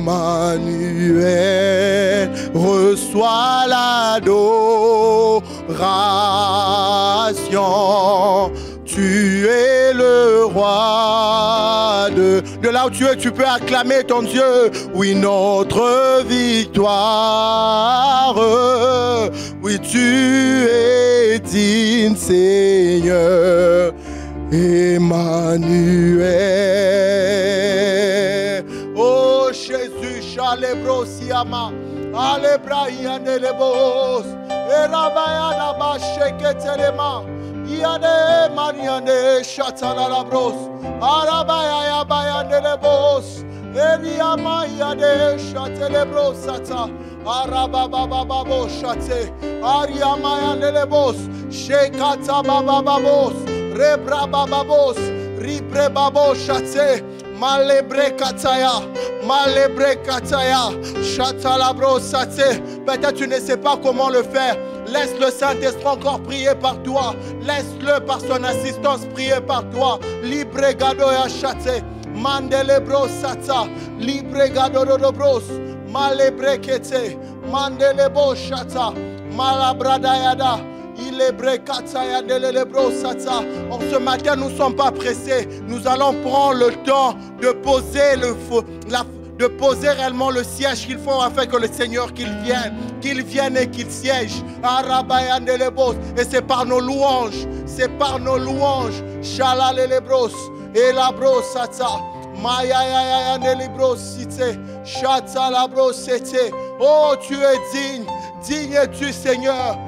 reçois l'adoration. Tu es le roi de là où tu es, tu peux acclamer ton Dieu. Oui, notre victoire. Oui, tu es digne, Seigneur. Emmanuel. Oh Jésus, Chalebro Siama. Alebraïan de Lebos. Erabayana Basheketelema. Yade Mariane Chatalabros, Arabaya Bayandelebos, Eliama Yade Chatelebros Sata, Arabababo Chate, Ariama Yandelebos, Shekata Bababos, Rebrababos, Ribrebabo Chate, Malebre Kataya, Chatalabros Sate. Peut-être tu ne sais pas comment le faire. Laisse le Saint-Esprit encore prier par toi. Laisse-le par son assistance prier par toi. Libre gado ya chate. Mandelebro sata. Libre gado dobros. Malebre kete. Mandelebo chata. Malabradayada. En ce matin, nous ne sommes pas pressés. Nous allons prendre le temps de poser de poser réellement le siège qu'il faut afin que le Seigneur qu'il vienne et qu'il siège. Et c'est par nos louanges, Shalalelebros, Elabros Sata, Maya Nelibros Site, Chatalabros Sete. Oh, tu es digne es-tu, Seigneur.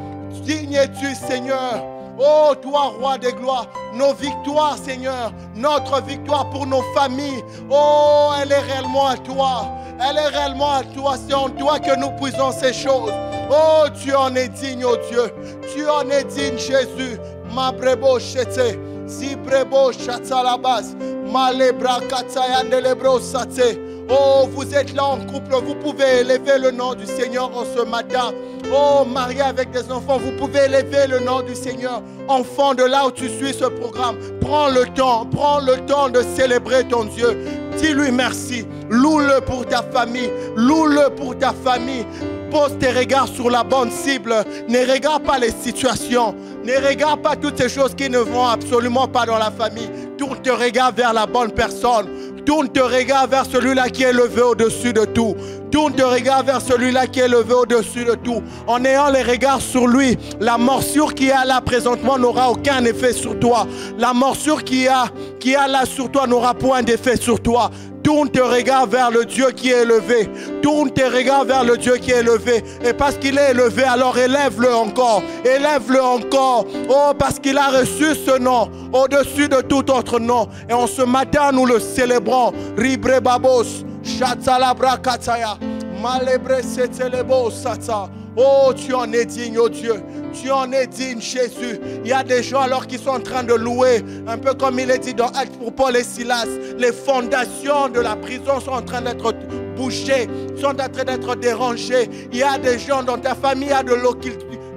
Digne es-tu, Seigneur. Oh, toi, roi des gloires, nos victoires, Seigneur, notre victoire pour nos familles. Oh, elle est réellement à toi. Elle est réellement à toi. C'est en toi que nous puisons ces choses. Oh, tu en es digne, oh Dieu. Tu en es digne, Jésus. Ma brebo chete, si brebo chatalabas, ma lebra kataya nelebro sate. Oh, vous êtes là en couple, vous pouvez élever le nom du Seigneur en ce matin. Oh, marié avec des enfants, vous pouvez élever le nom du Seigneur. Enfant, de là où tu suis ce programme, prends le temps de célébrer ton Dieu. Dis-lui merci. Loue-le pour ta famille. Loue-le pour ta famille. Pose tes regards sur la bonne cible. Ne regarde pas les situations. Ne regarde pas toutes ces choses qui ne vont absolument pas dans la famille. Tourne tes regards vers la bonne personne. Tourne tes regards vers celui-là qui est élevé au-dessus de tout. Tourne tes regards vers celui-là qui est élevé au-dessus de tout. En ayant les regards sur lui, la morsure qui est là présentement n'aura aucun effet sur toi. La morsure qui est là sur toi n'aura point d'effet sur toi. Tourne tes regards vers le Dieu qui est élevé. Tourne tes regards vers le Dieu qui est élevé. Et parce qu'il est élevé, alors élève-le encore. Élève-le encore. Oh, parce qu'il a reçu ce nom au-dessus de tout autre nom. Et en ce matin, nous le célébrons. Ribre babos, chatalabra kataya, malebre setelebo sata. Oh, tu en es digne, oh Dieu. Tu en es digne, Jésus. Il y a des gens alors qui sont en train de louer, un peu comme il est dit dans Actes pour Paul et Silas. Les fondations de la prison sont en train d'être bougées, sont en train d'être dérangées. Il y a des gens dans ta famille, il y a de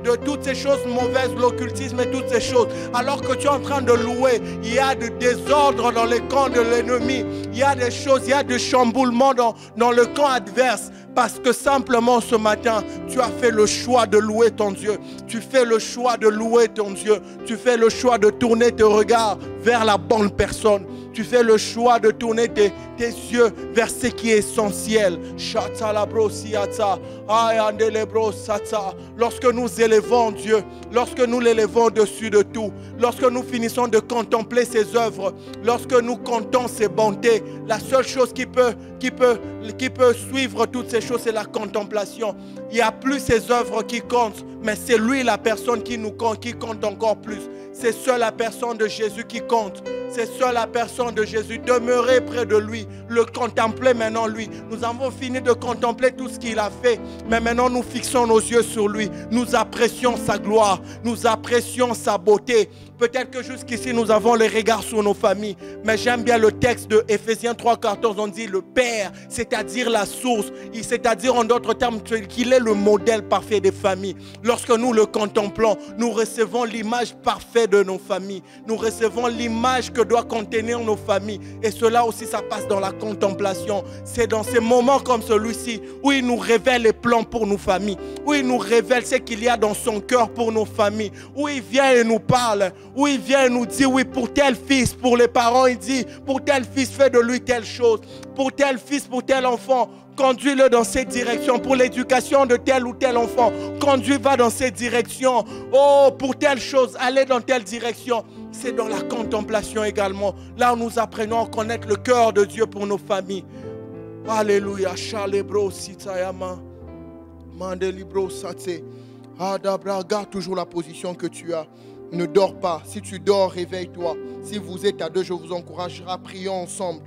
de toutes ces choses mauvaises, l'occultisme et toutes ces choses. Alors que tu es en train de louer, il y a du désordre dans les camps de l'ennemi. Il y a des choses, il y a du chamboulement dans le camp adverse. Parce que simplement ce matin, tu as fait le choix de louer ton Dieu. Tu fais le choix de louer ton Dieu. Tu fais le choix de tourner tes regards vers la bonne personne. Tu fais le choix de tourner tes yeux vers ce qui est essentiel. Lorsque nous élevons Dieu, lorsque nous l'élevons au-dessus de tout, lorsque nous finissons de contempler ses œuvres, lorsque nous comptons ses bontés, la seule chose qui peut suivre toutes ces choses, c'est la contemplation. Il n'y a plus ses œuvres qui comptent, mais c'est lui la personne qui compte encore plus. C'est seule la personne de Jésus qui compte. C'est seule la personne de Jésus. Demeurez près de lui. Le contempler maintenant lui. Nous avons fini de contempler tout ce qu'il a fait. Mais maintenant nous fixons nos yeux sur lui. Nous apprécions sa gloire. Nous apprécions sa beauté. Peut-être que jusqu'ici nous avons les regards sur nos familles. Mais j'aime bien le texte de Éphésiens 3,14. On dit le Père, c'est-à-dire la source. C'est-à-dire en d'autres termes qu'il est le modèle parfait des familles. Lorsque nous le contemplons, nous recevons l'image parfaite de nos familles. Nous recevons l'image que doit contenir nos familles. Et cela aussi, ça passe dans la contemplation. C'est dans ces moments comme celui-ci où il nous révèle les plans pour nos familles, où il nous révèle ce qu'il y a dans son cœur pour nos familles, où il vient et nous parle, où il vient et nous dit, oui, pour tel fils, pour les parents, il dit, pour tel fils, fais de lui telle chose, pour tel fils, pour tel enfant, conduis-le dans cette direction. Pour l'éducation de tel ou tel enfant, conduis-le dans cette direction. Oh, pour telle chose, allez dans telle direction. C'est dans la contemplation également. Là où nous apprenons à connaître le cœur de Dieu pour nos familles. Alléluia. Chalebro sitayama. Mandelibro sate. Adabra, garde toujours la position que tu as. Ne dors pas. Si tu dors, réveille-toi. Si vous êtes à deux, je vous encourage. Prions ensemble.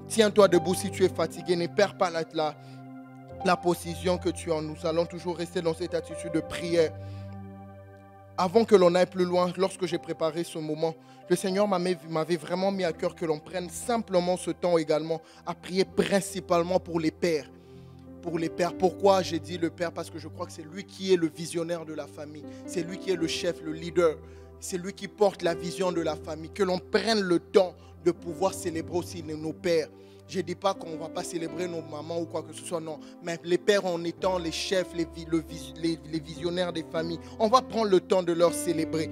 Tiens-toi debout si tu es fatigué. Ne perds pas la position que tu as. Nous allons toujours rester dans cette attitude de prière. Avant que l'on aille plus loin, lorsque j'ai préparé ce moment, le Seigneur m'avait vraiment mis à cœur que l'on prenne simplement ce temps également à prier principalement pour les pères. Pour les pères. Pourquoi j'ai dit le père? Parce que je crois que c'est lui qui est le visionnaire de la famille. C'est lui qui est le chef, le leader. C'est lui qui porte la vision de la famille. Que l'on prenne le temps de pouvoir célébrer aussi nos pères. Je ne dis pas qu'on ne va pas célébrer nos mamans ou quoi que ce soit, non. Mais les pères en étant les chefs, les visionnaires des familles, on va prendre le temps de leur célébrer,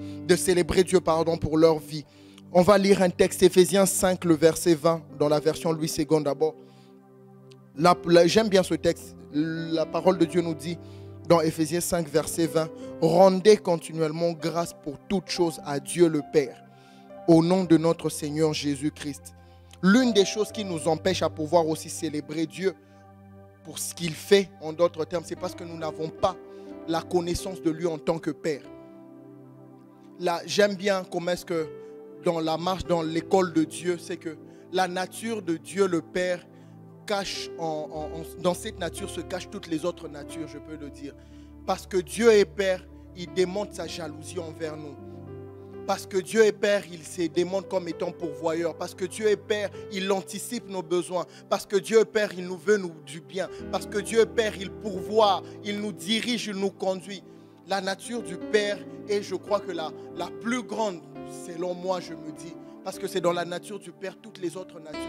Dieu pour leur vie. On va lire un texte, Éphésiens 5, le verset 20, dans la version Louis II d'abord. J'aime bien ce texte. La parole de Dieu nous dit, dans Éphésiens 5, verset 20, « Rendez continuellement grâce pour toutes choses à Dieu le Père, au nom de notre Seigneur Jésus-Christ. » L'une des choses qui nous empêche à pouvoir aussi célébrer Dieu pour ce qu'il fait, en d'autres termes, c'est parce que nous n'avons pas la connaissance de lui en tant que Père. Là, j'aime bien comment est-ce que dans la marche, dans l'école de Dieu, c'est que la nature de Dieu le Père cache, dans cette nature se cachent toutes les autres natures, je peux le dire. Parce que Dieu est Père, il démontre sa jalousie envers nous. Parce que Dieu est Père, il se démontre comme étant pourvoyeur. Parce que Dieu est Père, il anticipe nos besoins. Parce que Dieu est Père, il nous veut du bien. Parce que Dieu est Père, il pourvoit, il nous dirige, il nous conduit. La nature du Père est, je crois que la plus grande, selon moi, je me dis. Parce que c'est dans la nature du Père, toutes les autres natures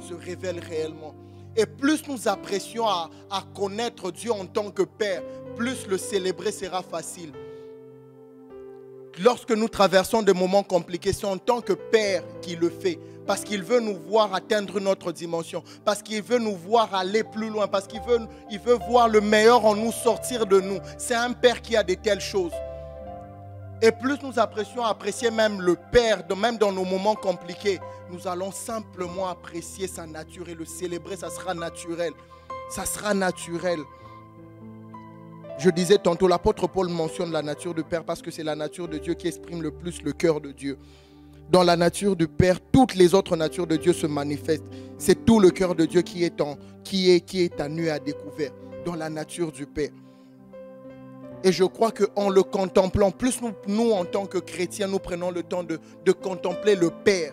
se révèlent réellement. Et plus nous apprécions à connaître Dieu en tant que Père, plus le célébrer sera facile. Lorsque nous traversons des moments compliqués, c'est en tant que Père qu'il le fait. Parce qu'il veut nous voir atteindre notre dimension. Parce qu'il veut nous voir aller plus loin. Parce qu'il veut voir le meilleur en nous, sortir de nous. C'est un Père qui a de telles choses. Et plus nous apprécions apprécier même le Père, même dans nos moments compliqués, nous allons simplement apprécier sa nature et le célébrer, ça sera naturel. Ça sera naturel. Je disais tantôt, l'apôtre Paul mentionne la nature du Père parce que c'est la nature de Dieu qui exprime le plus le cœur de Dieu. Dans la nature du Père, toutes les autres natures de Dieu se manifestent. C'est tout le cœur de Dieu qui est à nu et à découvert dans la nature du Père. Et je crois qu'en le contemplant, plus nous en tant que chrétiens, nous prenons le temps de contempler le Père.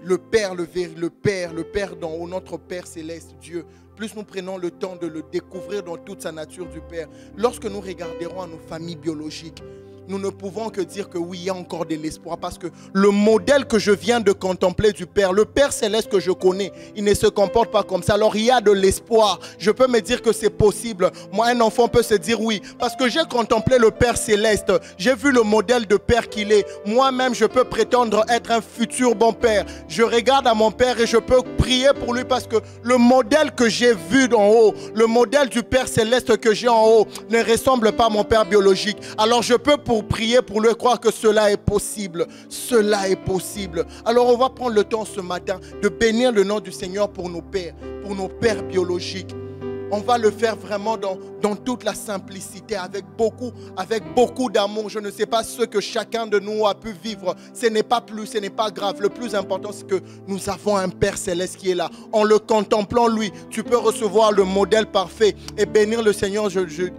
le Père, le Père d'en haut, notre Père céleste, Dieu, plus nous prenons le temps de le découvrir dans toute sa nature du Père, lorsque nous regarderons à nos familles biologiques, nous ne pouvons que dire que oui, il y a encore de l'espoir parce que le modèle que je viens de contempler du Père, le Père céleste que je connais, il ne se comporte pas comme ça. Alors il y a de l'espoir. Je peux me dire que c'est possible. Moi, un enfant peut se dire oui parce que j'ai contemplé le Père céleste. J'ai vu le modèle de Père qu'il est. Moi-même, je peux prétendre être un futur bon Père. Je regarde à mon Père et je peux prier pour lui parce que le modèle que j'ai vu d'en haut, le modèle du Père céleste que j'ai en haut ne ressemble pas à mon Père biologique. Alors je peux pour prier pour lui, croire que cela est possible. Cela est possible. Alors on va prendre le temps ce matin de bénir le nom du Seigneur pour nos pères biologiques. On va le faire vraiment dans toute la simplicité, avec beaucoup d'amour. Je ne sais pas ce que chacun de nous a pu vivre. Ce n'est pas grave. Le plus important, c'est que nous avons un Père céleste qui est là. En le contemplant, lui, tu peux recevoir le modèle parfait et bénir le Seigneur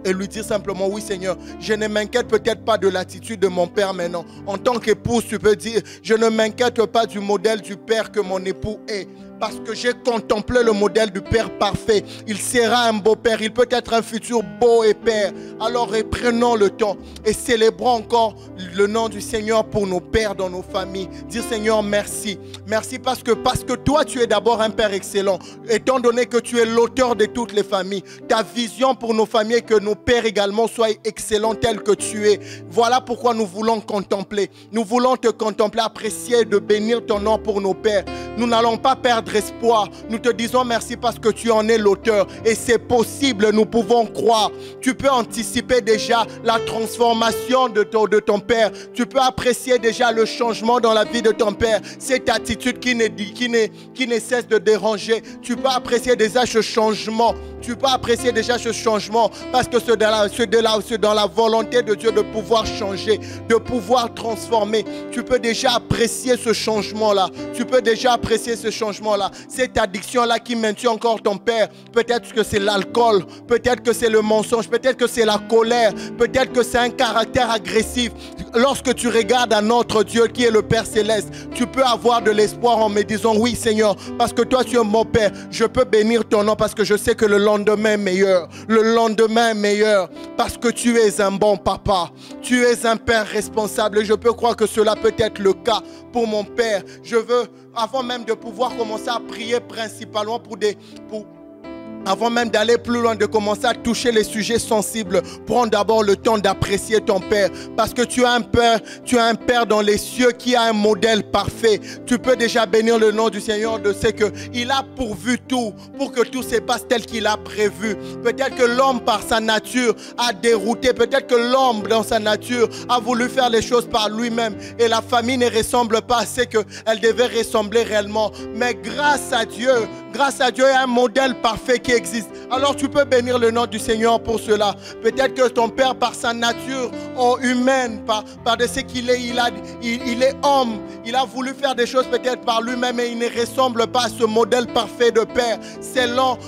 et lui dire simplement, oui Seigneur, je ne m'inquiète peut-être pas de l'attitude de mon Père maintenant. En tant qu'épouse, tu peux dire, je ne m'inquiète pas du modèle du Père que mon époux est. Parce que j'ai contemplé le modèle du Père parfait. Il sera un beau Père. Il peut être un futur beau et Père. Alors prenons le temps et célébrons encore le nom du Seigneur pour nos pères dans nos familles. Dire Seigneur merci. Merci parce que toi tu es d'abord un Père excellent. Étant donné que tu es l'auteur de toutes les familles. Ta vision pour nos familles est que nos pères également soient excellents tels que tu es. Voilà pourquoi nous voulons contempler. Nous voulons te contempler, apprécier, de bénir ton nom pour nos pères. Nous n'allons pas perdre espoir. Nous te disons merci parce que tu en es l'auteur et c'est possible, nous pouvons croire. Tu peux anticiper déjà la transformation de ton Père. Tu peux apprécier déjà le changement dans la vie de ton Père. Cette attitude qui ne cesse de déranger. Tu peux apprécier déjà ce changement. Tu peux apprécier déjà ce changement parce que c'est dans la volonté de Dieu de pouvoir changer, de pouvoir transformer. Tu peux déjà apprécier ce changement-là. Tu peux déjà apprécier ce changement-là. Cette addiction-là qui maintient encore ton Père. Peut-être que c'est l'alcool, peut-être que c'est le mensonge, peut-être que c'est la colère, peut-être que c'est un caractère agressif. Lorsque tu regardes à notre Dieu qui est le Père céleste, tu peux avoir de l'espoir en me disant oui Seigneur, parce que toi tu es mon Père. Je peux bénir ton nom parce que je sais que le lendemain est meilleur. Le lendemain est meilleur parce que tu es un bon papa. Tu es un Père responsable et je peux croire que cela peut être le cas pour mon Père. Je veux, avant même de pouvoir commencer à prier principalement avant même d'aller plus loin, de commencer à toucher les sujets sensibles, prends d'abord le temps d'apprécier ton Père. Parce que tu as un Père dans les cieux qui a un modèle parfait. Tu peux déjà bénir le nom du Seigneur de ce qu'il a pourvu tout pour que tout se passe tel qu'il a prévu. Peut-être que l'homme par sa nature a dérouté. Peut-être que l'homme dans sa nature a voulu faire les choses par lui-même. Et la famille ne ressemble pas à ce qu'elle devait ressembler réellement. Mais grâce à Dieu, il y a un modèle parfait qui existe. Alors tu peux bénir le nom du Seigneur pour cela. Peut-être que ton Père par sa nature humaine, par de ce qu'il est, il est homme. Il a voulu faire des choses peut-être par lui-même et il ne ressemble pas à ce modèle parfait de Père. Selon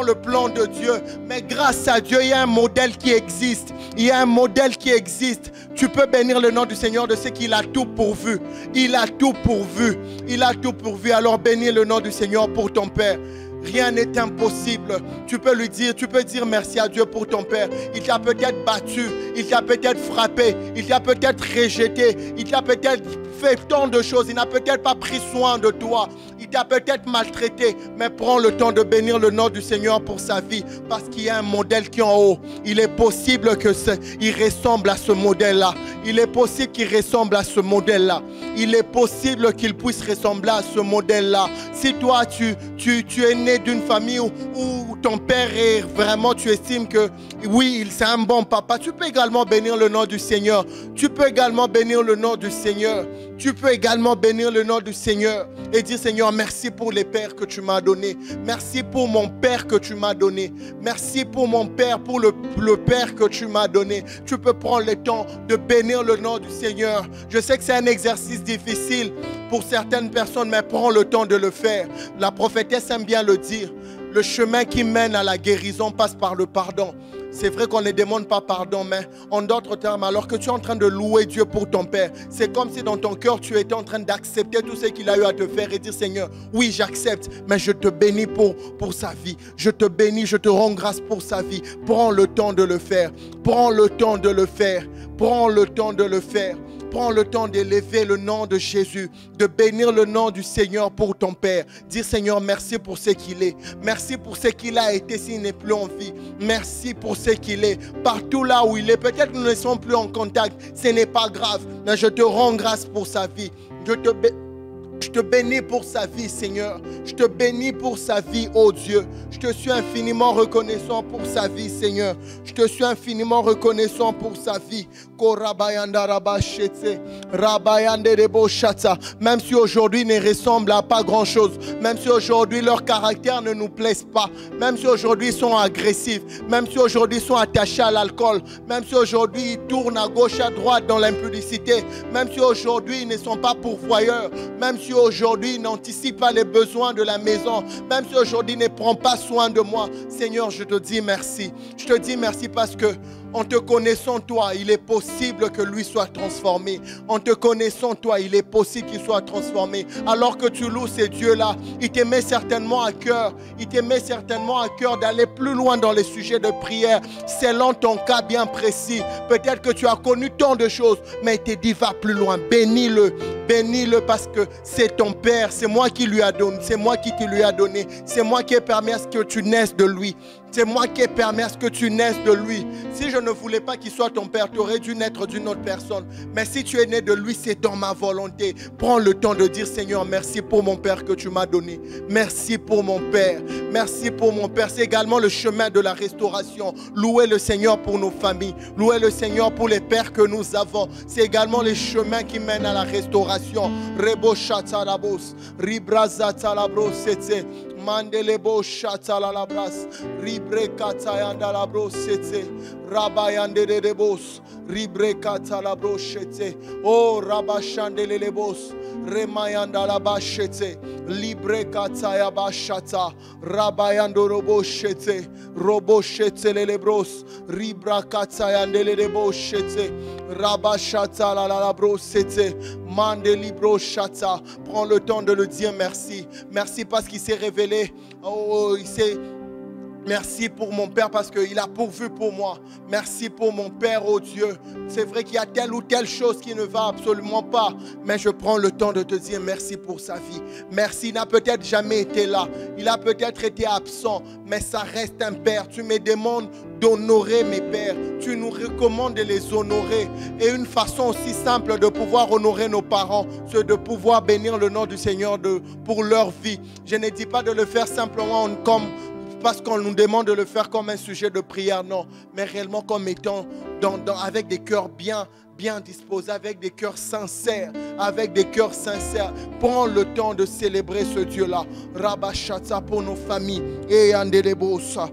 le plan de Dieu. Mais grâce à Dieu, il y a un modèle qui existe. Il y a un modèle qui existe. Tu peux bénir le nom du Seigneur de ce qu'il a tout pourvu. Il a tout pourvu. Il a tout pourvu. Alors bénis le nom du Seigneur pour ton Père. Rien n'est impossible. Tu peux dire merci à Dieu pour ton Père. Il t'a peut-être battu, il t'a peut-être frappé, il t'a peut-être rejeté, il t'a peut-être fait tant de choses. Il n'a peut-être pas pris soin de toi. Il t'a peut-être maltraité. Mais prends le temps de bénir le nom du Seigneur pour sa vie. Parce qu'il y a un modèle qui est en haut. Il est possible qu'il ressemble à ce modèle-là. Il est possible qu'il ressemble à ce modèle-là. Il est possible qu'il puisse ressembler à ce modèle-là. Si toi, tu es né d'une famille où ton père est vraiment, tu estimes que oui, c'est un bon papa, tu peux également bénir le nom du Seigneur. Tu peux également bénir le nom du Seigneur. Tu peux également bénir le nom du Seigneur et dire Seigneur, merci pour les pères que tu m'as donnés. Merci pour mon père que tu m'as donné. Merci pour mon père, pour le père que tu m'as donné. Tu peux prendre le temps de bénir le nom du Seigneur. Je sais que c'est un exercice difficile pour certaines personnes, mais prends le temps de le faire. La prophétesse aime bien le dire. Le chemin qui mène à la guérison passe par le pardon. C'est vrai qu'on ne demande pas pardon, mais en d'autres termes, alors que tu es en train de louer Dieu pour ton Père, c'est comme si dans ton cœur, tu étais en train d'accepter tout ce qu'il a eu à te faire et dire, Seigneur, oui, j'accepte, mais je te bénis pour sa vie. Je te bénis, je te rends grâce pour sa vie. Prends le temps de le faire. Prends le temps de le faire. Prends le temps de le faire. Prends le temps d'élever le nom de Jésus, de bénir le nom du Seigneur pour ton Père. Dire, Seigneur, merci pour ce qu'il est. Merci pour ce qu'il a été s'il n'est plus en vie. Merci pour ce qu'il est. Partout là où il est, peut-être que nous ne sommes plus en contact. Ce n'est pas grave, mais je te rends grâce pour sa vie. Je te bénis pour sa vie, Seigneur. Je te bénis pour sa vie, oh Dieu. Je te suis infiniment reconnaissant pour sa vie, Seigneur. Je te suis infiniment reconnaissant pour sa vie. Même si aujourd'hui il ne ressemble à pas grand-chose, même si aujourd'hui leur caractère ne nous plaise pas, même si aujourd'hui ils sont agressifs, même si aujourd'hui ils sont attachés à l'alcool, même si aujourd'hui ils tournent à gauche, à droite dans l'impudicité, même si aujourd'hui ils ne sont pas pourvoyeurs, même si aujourd'hui ils n'anticipent pas les besoins de la maison, même si aujourd'hui ils ne prennent pas soin de moi, Seigneur, je te dis merci. Je te dis merci parce que en te connaissant toi, il est possible que lui soit transformé. En te connaissant toi, il est possible qu'il soit transformé. Alors que tu loues ces dieux-là, il te met certainement à cœur. Il te met certainement à cœur d'aller plus loin dans les sujets de prière, selon ton cas bien précis. Peut-être que tu as connu tant de choses, mais il te dit va plus loin. Bénis-le. Bénis-le parce que c'est ton Père. C'est moi qui lui a donné. C'est moi qui te lui a donné. C'est moi qui ai permis à ce que tu naisses de lui. C'est moi qui ai permis à ce que tu naisses de lui. Si je ne voulais pas qu'il soit ton père, tu aurais dû naître d'une autre personne. Mais si tu es né de lui, c'est dans ma volonté. Prends le temps de dire, Seigneur, merci pour mon père que tu m'as donné. Merci pour mon père. Merci pour mon père. C'est également le chemin de la restauration. Louer le Seigneur pour nos familles. Louer le Seigneur pour les pères que nous avons. C'est également les chemins qui mènent à la restauration. Rebo chatalabos, ribrazatalabros, c'était Mandelebo chatalalabras, ribre katayandalabros, c'était Rabayandedebos, ribre katalabros, c'était Oh Rabashandelebos, Remayandalabashete, libre katayabashata, Rabayandoroboshete, Roboshete lelebros, ribra katayandelebosete, Rabashata lalabros, c'était Mandelibro chata. Prends le temps de le dire merci. Merci parce qu'il s'est révélé. Oh, il s'est... Merci pour mon Père parce qu'il a pourvu pour moi. Merci pour mon Père, oh Dieu. C'est vrai qu'il y a telle ou telle chose qui ne va absolument pas. Mais je prends le temps de te dire merci pour sa vie. Merci, il n'a peut-être jamais été là. Il a peut-être été absent. Mais ça reste un Père. Tu me demandes d'honorer mes pères. Tu nous recommandes de les honorer. Et une façon aussi simple de pouvoir honorer nos parents, c'est de pouvoir bénir le nom du Seigneur pour leur vie. Je ne dis pas de le faire simplement comme... parce qu'on nous demande de le faire comme un sujet de prière, non. Mais réellement comme étant avec des cœurs bien disposés, avec des cœurs sincères, Prends le temps de célébrer ce Dieu-là. Rabashata pour nos familles. Et andelebosa,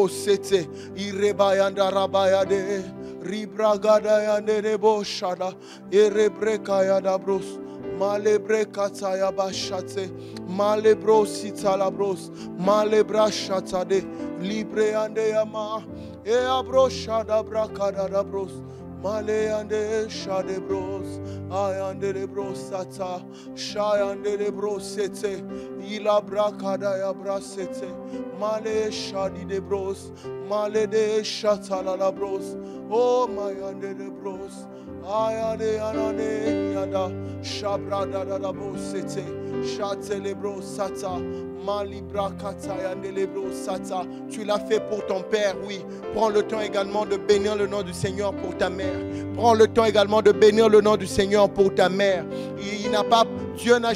c'était. Irebayanda rabayade. Ribragada yandeleboshada. Erebrekayada bros. Malebre kataya bashate, malebro sitalabros, malebra shatade, libre ande yama, e abro shada brakada bros, male ande shade bros, ayande le bros sata, shayande le bros sete, ila brakada ya brasete, male shadi de bros, male de shatala la bros, oh mayande de bros. Ayane anane yada shabrada da bosete chatelebro sata malibra katayandelebro sata. Tu l'as fait pour ton père, oui. Prends le temps également de bénir le nom du Seigneur pour ta mère. Prends le temps également de bénir le nom du Seigneur pour ta mère. Dieu n'a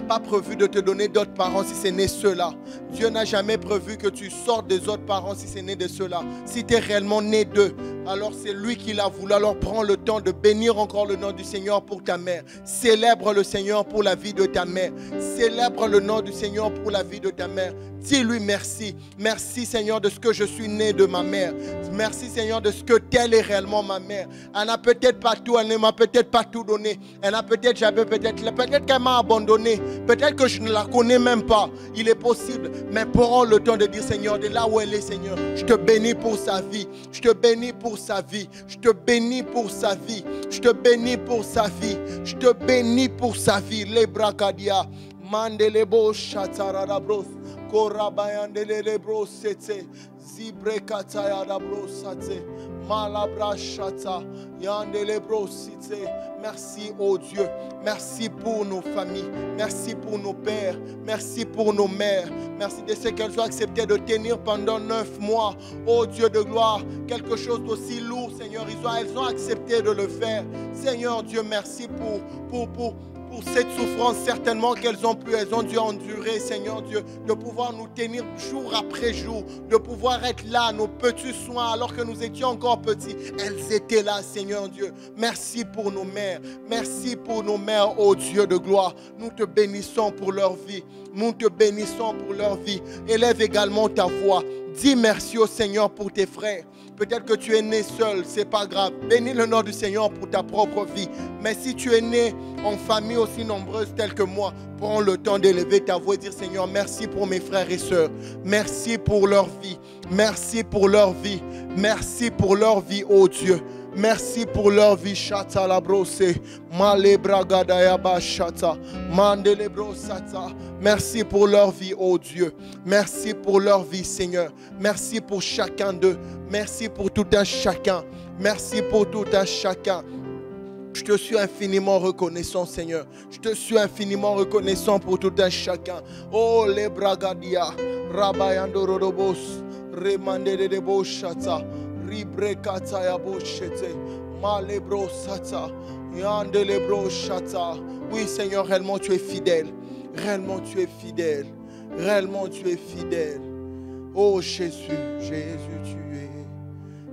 pas prévu de te donner d'autres parents si ce n'est ceux-là. Dieu n'a jamais prévu que tu sortes des autres parents si c'est né de ceux-là. Si tu es réellement né d'eux, alors c'est lui qui l'a voulu. Alors prends le temps de bénir encore le nom du Seigneur pour ta mère. Célèbre le Seigneur pour la vie de ta mère. Célèbre le nom du Seigneur pour la vie de ta mère. Dis-lui merci. Merci Seigneur de ce que je suis né de ma mère. Merci Seigneur de ce que telle est réellement ma mère. Elle n'a peut-être pas tout, elle ne m'a peut-être pas tout donné. Elle a peut-être qu'elle m'a abandonné. Peut-être que je ne la connais même pas. Il est possible. Mais prends le temps de dire Seigneur, de là où elle est Seigneur, je te bénis pour sa vie. Je te bénis pour sa vie. Je te bénis pour sa vie. Je te bénis pour sa vie. Je te bénis pour sa vie. Les bracadia. Mandelebo chatarabros. Korabayandele bros sete. Zibrekataya bros sate. Malabra chata. Yandele bros sete. Merci, oh Dieu. Merci pour nos familles. Merci pour nos pères. Merci pour nos mères. Merci de ce qu'elles ont accepté de tenir pendant 9 mois. Oh Dieu de gloire, quelque chose d'aussi lourd, Seigneur. Elles ont accepté de le faire. Seigneur Dieu, merci pour cette souffrance certainement qu'elles ont dû endurer, Seigneur Dieu, de pouvoir nous tenir jour après jour, de pouvoir être là, nos petits soins, alors que nous étions encore petits. Elles étaient là, Seigneur Dieu. Merci pour nos mères. Merci pour nos mères, ô Dieu de gloire. Nous te bénissons pour leur vie. Nous te bénissons pour leur vie. Élève également ta voix. Dis merci au Seigneur pour tes frères. Peut-être que tu es né seul, c'est pas grave. Bénis le nom du Seigneur pour ta propre vie. Mais si tu es né en famille aussi nombreuse telle que moi, prends le temps d'élever ta voix et dire Seigneur, merci pour mes frères et sœurs. Merci pour leur vie. Merci pour leur vie. Merci pour leur vie, ô Dieu. Merci pour leur vie, chata la brosse, malebra gadayaba chata, mandele brosata. Merci pour leur vie, oh Dieu. Merci pour leur vie, Seigneur. Merci pour chacun d'eux. Merci pour tout un chacun. Merci pour tout un chacun. Je te suis infiniment reconnaissant, Seigneur. Je te suis infiniment reconnaissant pour tout un chacun. Oh, les bragadia, rabayandorobos, remandele de bochata. Ribrekata ya bochete, malebro sata, yandelebro chata. Oui, Seigneur, réellement tu es fidèle. Réellement tu es fidèle. Réellement tu es fidèle. Oh Jésus, Jésus, tu es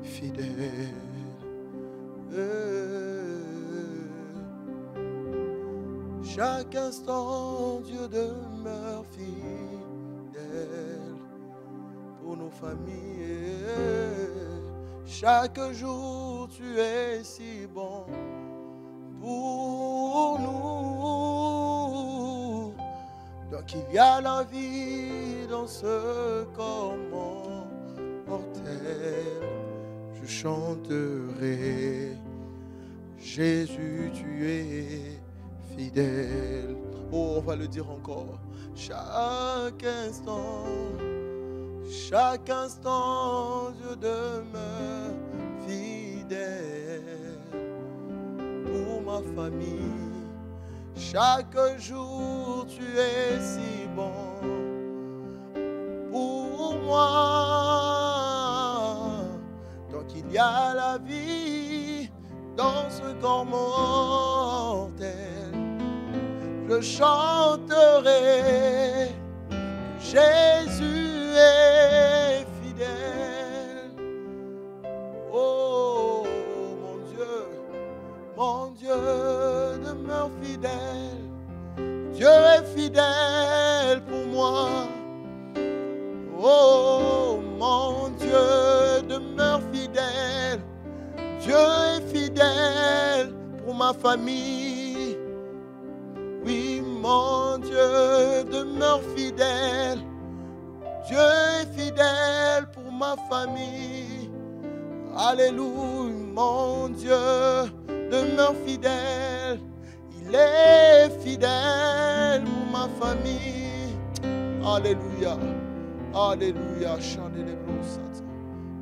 fidèle. Chaque instant, Dieu demeure fidèle pour nos familles. Chaque jour, tu es si bon pour nous. Donc il y a la vie dans ce corps mortel. Je chanterai, Jésus, tu es fidèle. Oh, on va le dire encore. Chaque instant, Dieu demeure fidèle pour ma famille. Chaque jour, tu es si bon pour moi. Donc il y a la vie dans ce corps mortel. Je chanterai que Jésus est fidèle. Oh mon Dieu demeure fidèle. Dieu est fidèle pour moi. Oh mon Dieu demeure fidèle. Dieu est fidèle pour ma famille. Oui, mon Dieu demeure fidèle. Dieu est fidèle pour ma famille. Alléluia, mon Dieu demeure fidèle. Il est fidèle pour ma famille. Alléluia, alléluia. Chantez les brosses,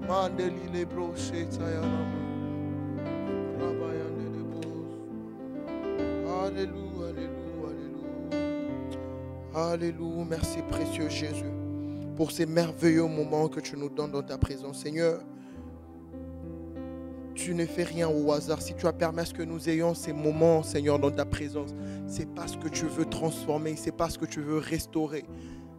mandeli les brosses, alléluia, alléluia, alléluia. Alléluia, merci précieux Jésus pour ces merveilleux moments que tu nous donnes dans ta présence. Seigneur, tu ne fais rien au hasard. Si tu as permis à ce que nous ayons ces moments, Seigneur, dans ta présence, c'est parce que tu veux transformer, c'est parce que tu veux restaurer.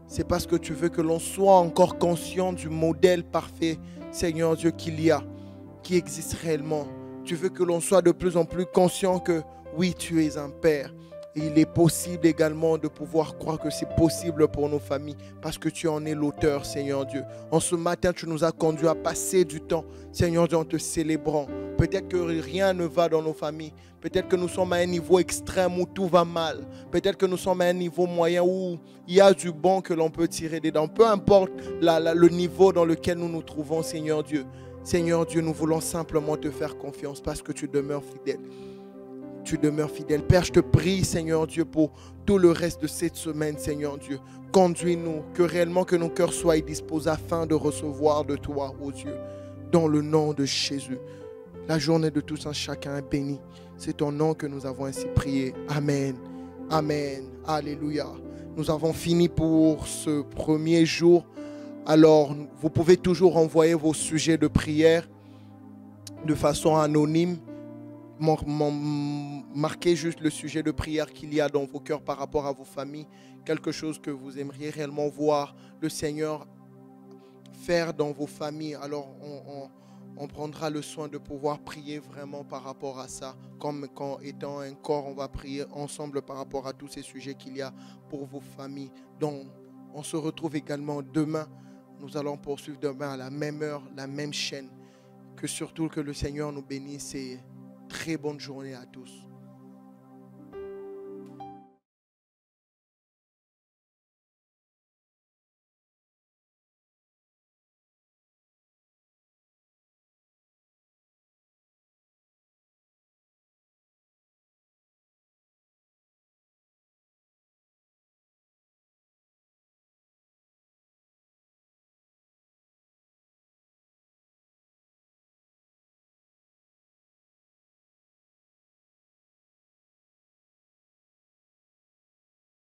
C'est parce que tu veux que l'on soit encore conscient du modèle parfait, Seigneur Dieu, qui existe réellement. Tu veux que l'on soit de plus en plus conscient que oui, tu es un Père. Et il est possible également de pouvoir croire que c'est possible pour nos familles parce que tu en es l'auteur, Seigneur Dieu. En ce matin, tu nous as conduits à passer du temps, Seigneur Dieu, en te célébrant. Peut-être que rien ne va dans nos familles. Peut-être que nous sommes à un niveau extrême où tout va mal. Peut-être que nous sommes à un niveau moyen où il y a du bon que l'on peut tirer dedans. Peu importe le niveau dans lequel nous nous trouvons, Seigneur Dieu. Seigneur Dieu, nous voulons simplement te faire confiance parce que tu demeures fidèle. Tu demeures fidèle. Père, je te prie, Seigneur Dieu, pour tout le reste de cette semaine, Seigneur Dieu. Conduis-nous, que réellement que nos cœurs soient disposés afin de recevoir de toi, ô Dieu, dans le nom de Jésus. La journée de tous un chacun est bénie. C'est ton nom que nous avons ainsi prié. Amen. Amen. Alléluia. Nous avons fini pour ce premier jour. Alors, vous pouvez toujours envoyer vos sujets de prière de façon anonyme. Marquez juste le sujet de prière qu'il y a dans vos cœurs par rapport à vos familles, quelque chose que vous aimeriez réellement voir le Seigneur faire dans vos familles. Alors on prendra le soin de pouvoir prier vraiment par rapport à ça, comme quand étant un corps, on va prier ensemble par rapport à tous ces sujets qu'il y a pour vos familles. Donc on se retrouve également demain. Nous allons poursuivre demain à la même heure, la même chaîne. Que surtout que le Seigneur nous bénisse et très bonne journée à tous.